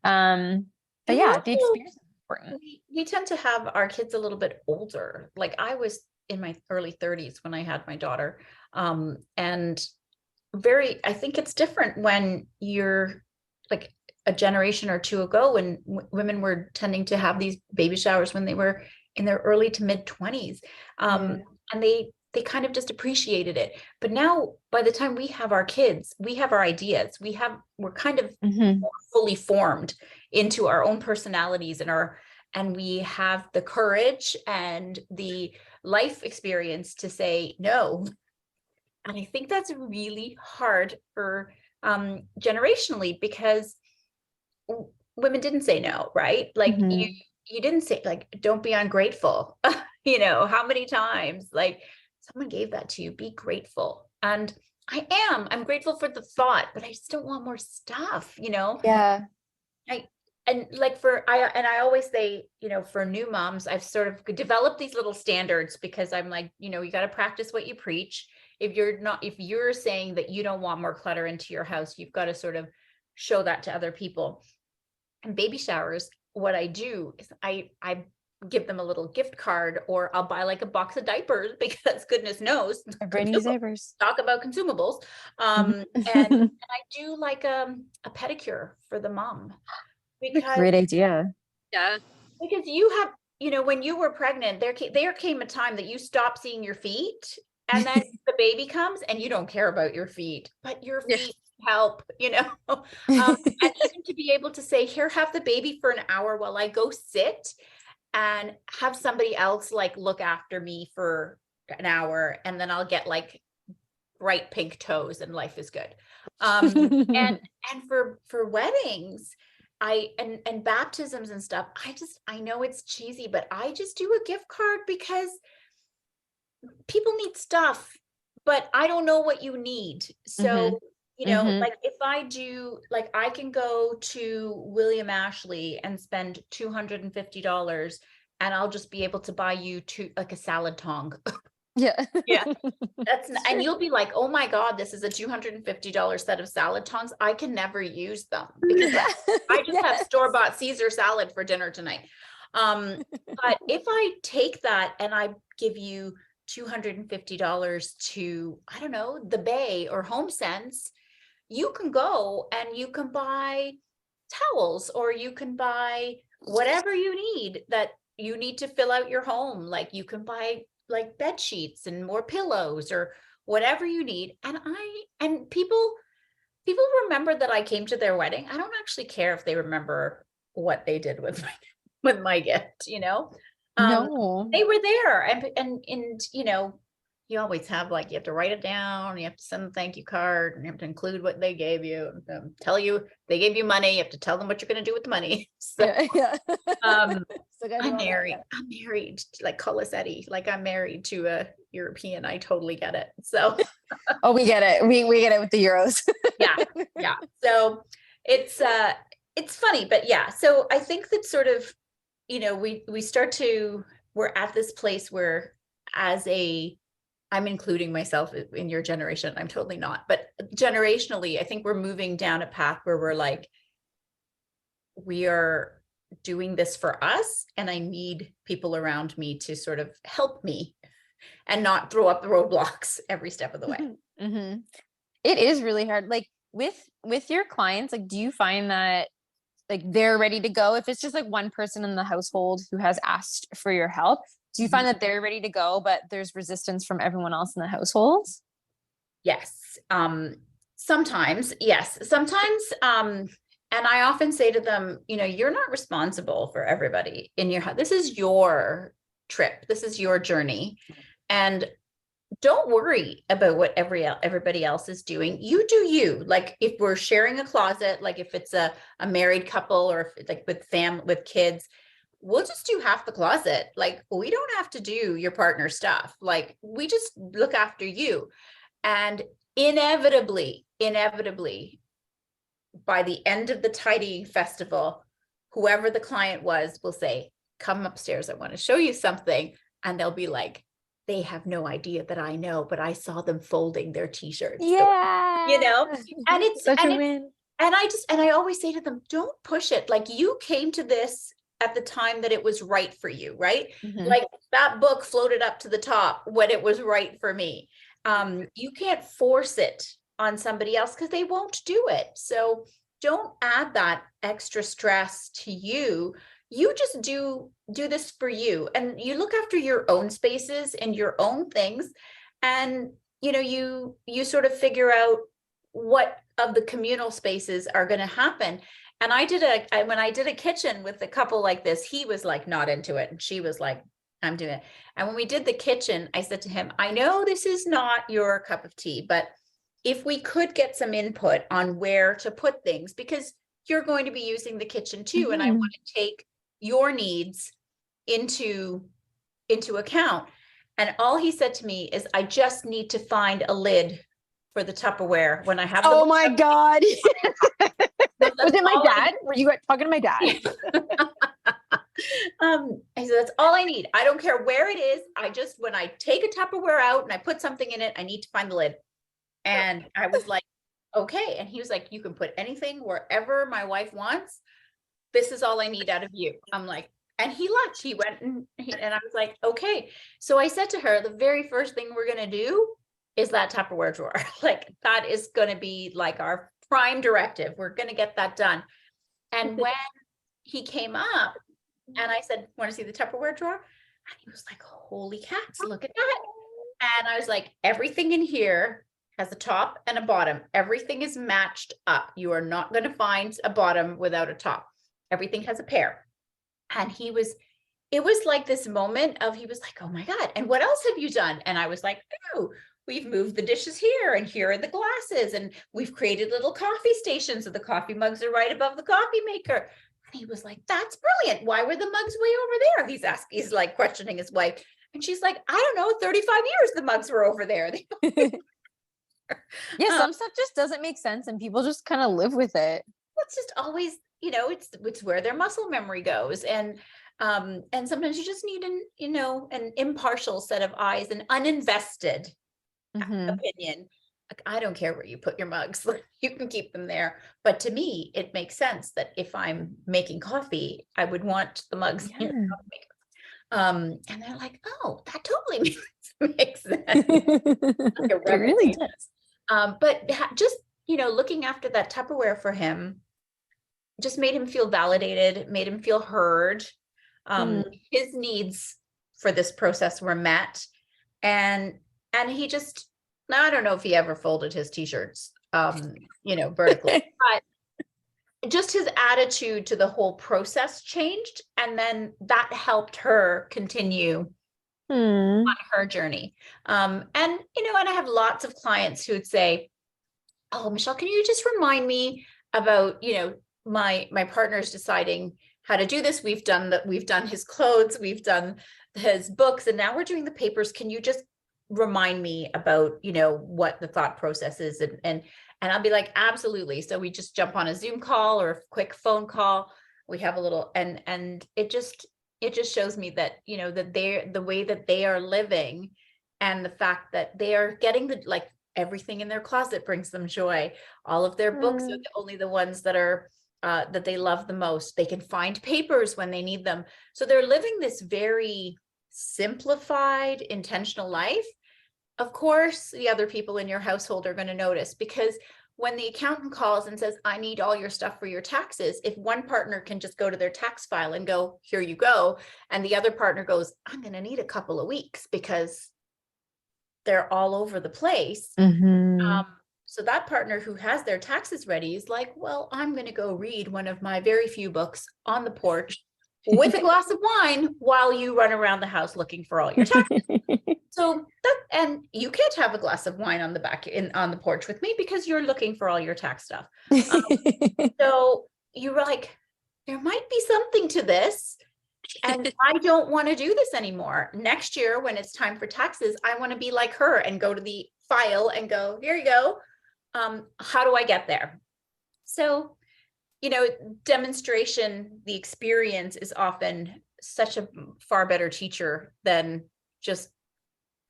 but yeah, the experience is important. We tend to have our kids a little bit older. Like I was in my early 30s when I had my daughter. And I think it's different when you're like a generation or two ago when women were tending to have these baby showers when they were in their early to mid 20s. And they kind of just appreciated it. But now by the time we have our kids, we have our ideas, we're kind of fully formed into our own personalities and we have the courage and the life experience to say no. And I think that's really hard for generationally, because women didn't say no, right? Like you didn't say like, don't be ungrateful. You know, how many times like someone gave that to you, be grateful. And I'm grateful for the thought, but I just don't want more stuff, you know? Yeah. I always say, you know, for new moms, I've sort of developed these little standards because I'm like, you know, you got to practice what you preach. If you're saying that you don't want more clutter into your house, you've got to sort of show that to other people. And baby showers, what I do is I give them a little gift card, or I'll buy like a box of diapers, because goodness knows everybody needs diapers. Talk about consumables. And I do like a pedicure for the mom. Because, great idea. Yeah. Because you have, you know, when you were pregnant, there came a time that you stopped seeing your feet, and then the baby comes and you don't care about your feet, but your feet help, you know. And even to be able to say, here, have the baby for an hour while I go sit and have somebody else like look after me for an hour, and then I'll get like bright pink toes and life is good. And for weddings, and baptisms and stuff, I know it's cheesy, but I just do a gift card because people need stuff, but I don't know what you need. So, you know, like if I do, like I can go to William Ashley and spend $250 and I'll just be able to buy you like a salad tong. Yeah. Yeah. And you'll be like, oh my God, this is a $250 set of salad tongs. I can never use them because I just have store-bought Caesar salad for dinner tonight. But if I take that and I give you $250 to, I don't know, the Bay or HomeSense, you can go and you can buy towels, or you can buy whatever you need that you need to fill out your home. Like you can buy like bed sheets and more pillows or whatever you need. And people remember that I came to their wedding. I don't actually care if they remember what they did with my gift, No. they were there. And you always have, like, you have to write it down, you have to send a thank you card, and you have to include what they gave you, tell you they gave you money, you have to tell them what you're going to do with the money. So Yeah. I'm married to, like, Kolozetti, like I'm married to a European. I totally get it. So Oh, we get it. We get it with the euros. yeah. So it's funny, but yeah. So I think that sort of, we're at this place where, I'm including myself in your generation. I'm totally not, but generationally, I think we're moving down a path where we're like, we are doing this for us, and I need people around me to sort of help me and not throw up the roadblocks every step of the way. Mm-hmm. It is really hard. Like with your clients, like, do you find that like they're ready to go? If it's just like one person in the household who has asked for your help, do you find that they're ready to go, but there's resistance from everyone else in the household? Yes. Sometimes, yes. Sometimes, and I often say to them, you're not responsible for everybody in your house. This is your trip. This is your journey. And don't worry about what everybody else is doing. You do you. Like, if we're sharing a closet, like if it's a married couple, or if it's like with kids, we'll just do half the closet. Like, we don't have to do your partner's stuff. Like, we just look after you. And inevitably, by the end of the tidying festival, whoever the client was will say, come upstairs, I want to show you something. And they'll be like, they have no idea that I know, but I saw them folding their t-shirts. Yeah. And it's such a win. And I always say to them, don't push it. Like, you came to this at the time that it was right for you, right? Mm-hmm. Like, that book floated up to the top when it was right for me. You can't force it on somebody else because they won't do it. So don't add that extra stress to you. You just do this for you, and you look after your own spaces and your own things. And, you sort of figure out what of the communal spaces are going to happen. And when I did a kitchen with a couple like this, he was like not into it, and she was like, I'm doing it. And when we did the kitchen, I said to him, I know this is not your cup of tea, but if we could get some input on where to put things, because you're going to be using the kitchen too. And I want to take your needs into account. And all he said to me is, I just need to find a lid for the Tupperware when I have. Oh my God. Was it my dad? Were you talking to my dad? I said, that's all I need. I don't care where it is. When I take a Tupperware out and I put something in it, I need to find the lid. And I was like, okay. And he was like, you can put anything wherever my wife wants. This is all I need out of you. I'm like, and he left. He went and I was like, okay. So I said to her, the very first thing we're going to do is that Tupperware drawer. Like, that is going to be like our prime directive. We're going to get that done. And when he came up and I said, want to see the Tupperware drawer? And he was like, holy cats, look at that. And I was like, everything in here has a top and a bottom. Everything is matched up. You are not going to find a bottom without a top. Everything has a pair. And it was like this moment of, he was like, oh my God. And what else have you done? And I was like, oh, we've moved the dishes here, and here are the glasses, and we've created little coffee stations, so the coffee mugs are right above the coffee maker. And he was like, that's brilliant. Why were the mugs way over there? He's like questioning his wife. And she's like, I don't know, 35 years the mugs were over there. Yeah, some stuff just doesn't make sense, and people just kind of live with it. It's just always, it's where their muscle memory goes. And And sometimes you just need an impartial set of eyes, an uninvested opinion. Like, I don't care where you put your mugs. You can keep them there. But to me, it makes sense that if I'm making coffee, I would want the mugs. And they're like, oh, that totally makes sense. It really does. But just, looking after that Tupperware for him just made him feel validated, made him feel heard. His needs for this process were met. And he just, now I don't know if he ever folded his t-shirts, vertically, but just his attitude to the whole process changed. And then that helped her continue on her journey. And I have lots of clients who would say, oh, Michelle, can you just remind me about, my partner's deciding how to do this. We've done his clothes, we've done his books, and now we're doing the papers. Can you just remind me about, what the thought process is? And I'll be like, absolutely. So we just jump on a Zoom call or a quick phone call. We have a little, and it just shows me that, that the way that they are living, and the fact that they are getting everything in their closet brings them joy. All of their books are only the ones that are that they love the most. They can find papers when they need them. So they're living this very simplified, intentional life. Of course, the other people in your household are going to notice, because when the accountant calls and says, I need all your stuff for your taxes, if one partner can just go to their tax file and go, here you go, and the other partner goes, I'm going to need a couple of weeks because they're all over the place. So that partner who has their taxes ready is like, well, I'm going to go read one of my very few books on the porch with a glass of wine while you run around the house looking for all your taxes. So and you can't have a glass of wine on the porch with me because you're looking for all your tax stuff. So you're like, there might be something to this. And I don't want to do this anymore. Next year, when it's time for taxes, I want to be like her and go to the file and go, here you go. How do I get there? So, demonstration, the experience is often such a far better teacher than just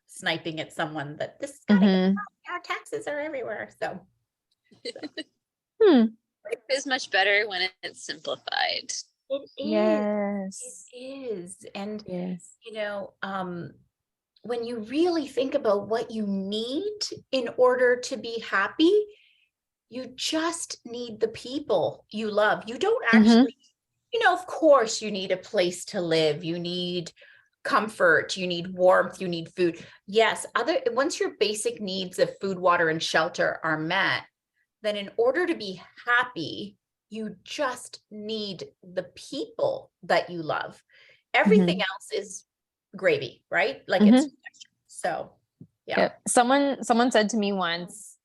sniping at someone that this is our taxes are everywhere. So. Life is much better when it's simplified. It is. Yes. It is. And, yes. When you really think about what you need in order to be happy, you just need the people you love. You don't actually, of course you need a place to live. You need comfort, you need warmth, you need food. Yes. Once your basic needs of food, water, and shelter are met, then in order to be happy, you just need the people that you love. Everything else is gravy, right? It's so yeah. Yep. Someone said to me once,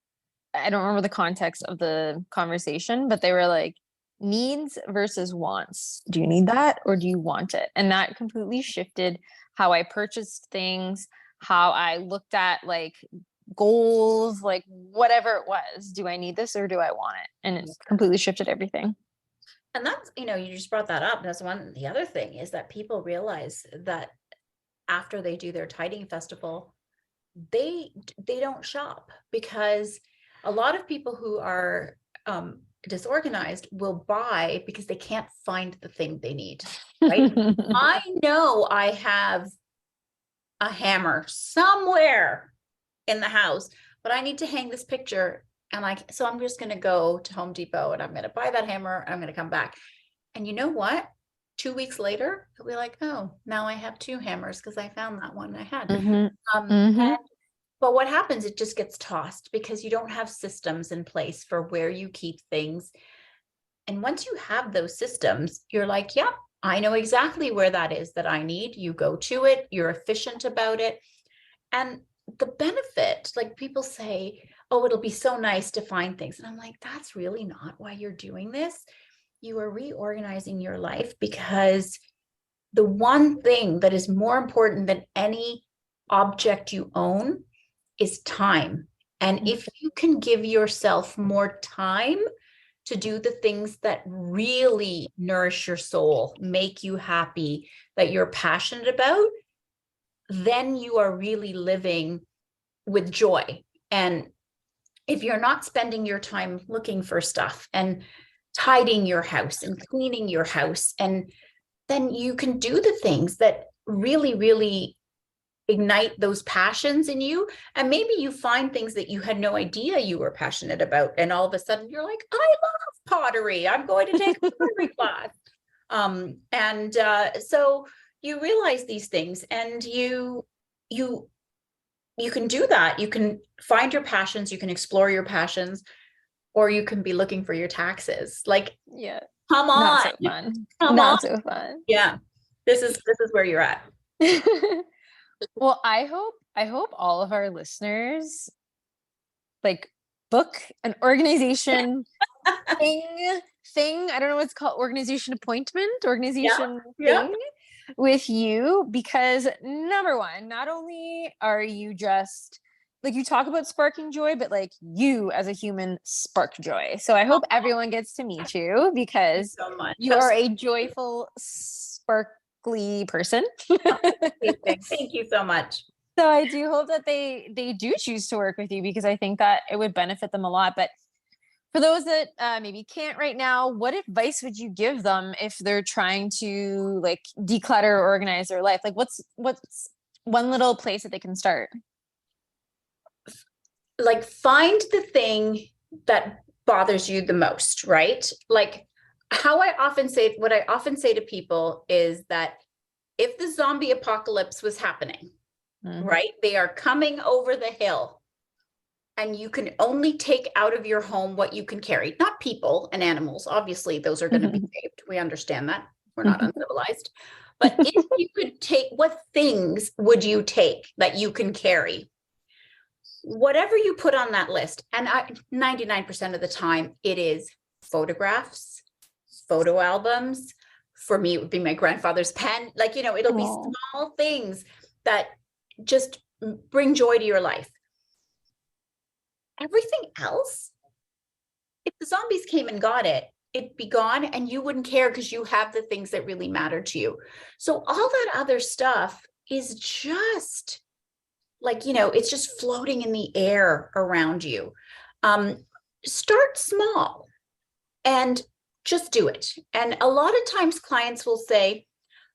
I don't remember the context of the conversation, but they were like, needs versus wants. Do you need that or do you want it? And that completely shifted how I purchased things, how I looked at goals, whatever it was. Do I need this or do I want it? And it completely shifted everything. And that's, you just brought that up. That's one. The other thing is that people realize that after they do their tidying festival, they don't shop, because a lot of people who are disorganized will buy because they can't find the thing they need, right? I know I have a hammer somewhere in the house, but I need to hang this picture. And so I'm just going to go to Home Depot and I'm going to buy that hammer. And I'm going to come back. And you know what? 2 weeks later, I'll be like, oh, now I have 2 hammers because I found that one I had. But what happens, it just gets tossed because you don't have systems in place for where you keep things. And once you have those systems, you're like, yeah, I know exactly where that is that I need. You go to it, you're efficient about it. And the benefit, people say, oh, it'll be so nice to find things. And I'm like, that's really not why you're doing this. You are reorganizing your life because the one thing that is more important than any object you own is time. And if you can give yourself more time to do the things that really nourish your soul, make you happy, that you're passionate about, then you are really living with joy. And if you're not spending your time looking for stuff and tidying your house and cleaning your house, and then you can do the things that really, really ignite those passions in you. And maybe you find things that you had no idea you were passionate about. And all of a sudden you're like, I love pottery. I'm going to take a pottery class. So you realize these things, and you can do that. You can find your passions, you can explore your passions, or you can be looking for your taxes. Like, yeah, come on. not so fun. Come Not on. so fun. Yeah. This is where you're at. Well, I hope all of our listeners like book an organization thing. I don't know what it's called, organization appointment, organization thing with you, because number one, not only are you just like, you talk about sparking joy, but like, you as a human spark joy. So I hope everyone gets to meet you, because you are a joyful, sparkly person. Thank you so much. So I do hope that they do choose to work with you, because I think that it would benefit them a lot. But for those that maybe can't right now, what advice would you give them if they're trying to like declutter or organize their life? Like, what's one little place that they can start? Like, find the thing that bothers you the most, right? Like, what I often say to people is that if the zombie apocalypse was happening, right? They are coming over the hill, and you can only take out of your home what you can carry, not people and animals. Obviously, those are going to be saved. We understand that. We're not uncivilized. But if you could take, what things would you take that you can carry? Whatever you put on that list, and 99% of the time it is photographs, photo albums. For me, it would be my grandfather's pen. Like, it'll be small things that just bring joy to your life. Everything else, if the zombies came and got it, it'd be gone, and you wouldn't care, because you have the things that really matter to you. So all that other stuff is just like, it's just floating in the air around you. Start small and just do it. And a lot of times clients will say,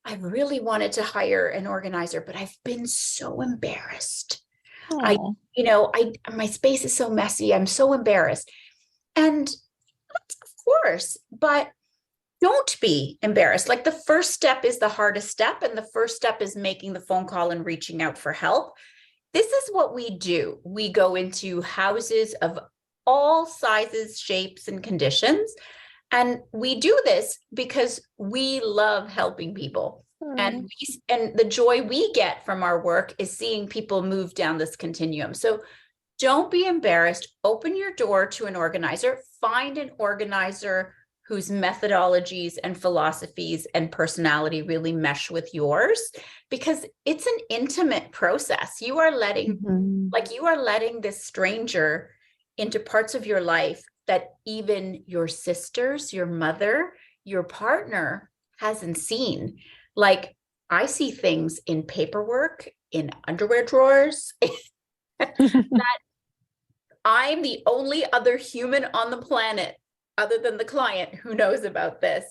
I really wanted to hire an organizer, but I've been so embarrassed. My space is so messy. I'm so embarrassed. And of course, but don't be embarrassed. Like, the first step is the hardest step. And the first step is making the phone call and reaching out for help. This is what we do. We go into houses of all sizes, shapes, and conditions. And we do this because we love helping people. And the joy we get from our work is seeing people move down this continuum. So don't be embarrassed. Open your door to an organizer. Find an organizer whose methodologies and philosophies and personality really mesh with yours, because it's an intimate process. You are letting this stranger into parts of your life that even your sisters, your mother, your partner hasn't seen. Like, I see things in paperwork, in underwear drawers, that I'm the only other human on the planet, other than the client, who knows about this.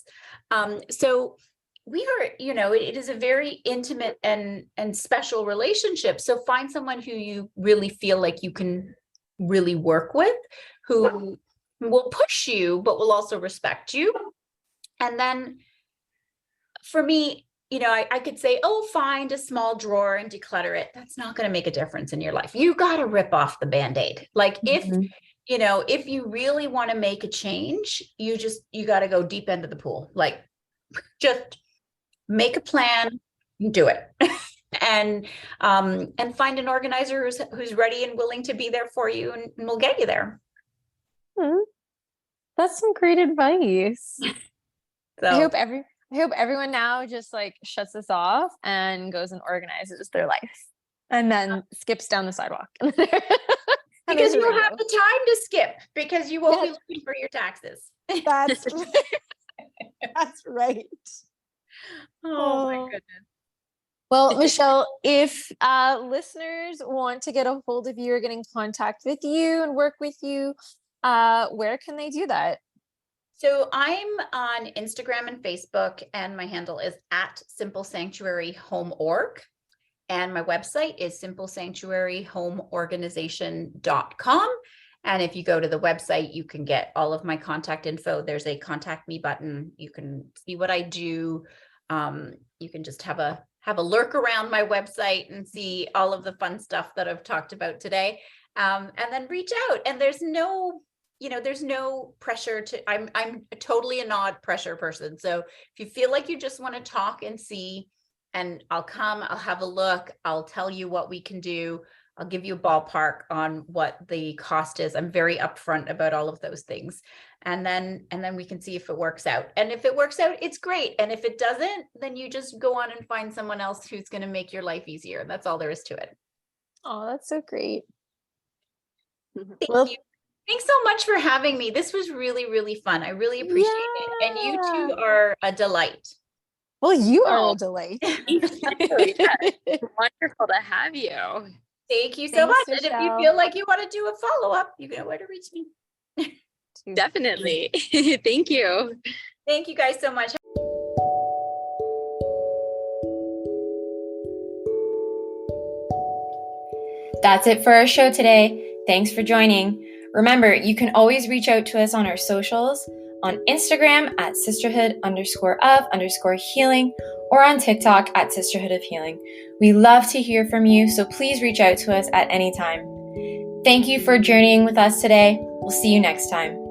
So we are, it is a very intimate and special relationship. So find someone who you really feel like you can really work with, who will push you, but will also respect you. And then for me, I could say, find a small drawer and declutter it. That's not going to make a difference in your life. You got to rip off the Band-Aid. Like, if you really want to make a change, you got to go deep into the pool. Like, just make a plan, do it. And find an organizer who's ready and willing to be there for you, and we'll get you there. That's some great advice. So I hope everyone now just like shuts this off and goes and organizes their life, and then skips down the sidewalk. Because you'll have the time to skip, because you won't be looking for your taxes. That's that's right. Oh my goodness. Well, Michelle, if listeners want to get a hold of you or get in contact with you and work with you, where can they do that? So I'm on Instagram and Facebook, and my handle is at Simple Sanctuary Home Org. And my website is simplesanctuaryhomeorganization.com. And if you go to the website, you can get all of my contact info. There's a contact me button. You can see what I do. You can just have a lurk around my website and see all of the fun stuff that I've talked about today. And then reach out. And there's no pressure to, I'm totally a not pressure person. So if you feel like you just want to talk and see, and I'll have a look, I'll tell you what we can do. I'll give you a ballpark on what the cost is. I'm very upfront about all of those things. And then we can see if it works out. And if it works out, it's great. And if it doesn't, then you just go on and find someone else who's going to make your life easier. That's all there is to it. Oh, that's so great. Thank you. Thanks so much for having me. This was really, really fun. I really appreciate it. And you two are a delight. Well, you are a delight. Exactly. It's wonderful to have you. Thank you so much. Michelle. And if you feel like you want to do a follow-up, you know where to reach me. Definitely. Thank you. Thank you guys so much. That's it for our show today. Thanks for joining. Remember, you can always reach out to us on our socials, on Instagram at sisterhood_of_healing, or on TikTok at Sisterhood of Healing. We love to hear from you, so please reach out to us at any time. Thank you for journeying with us today. We'll see you next time.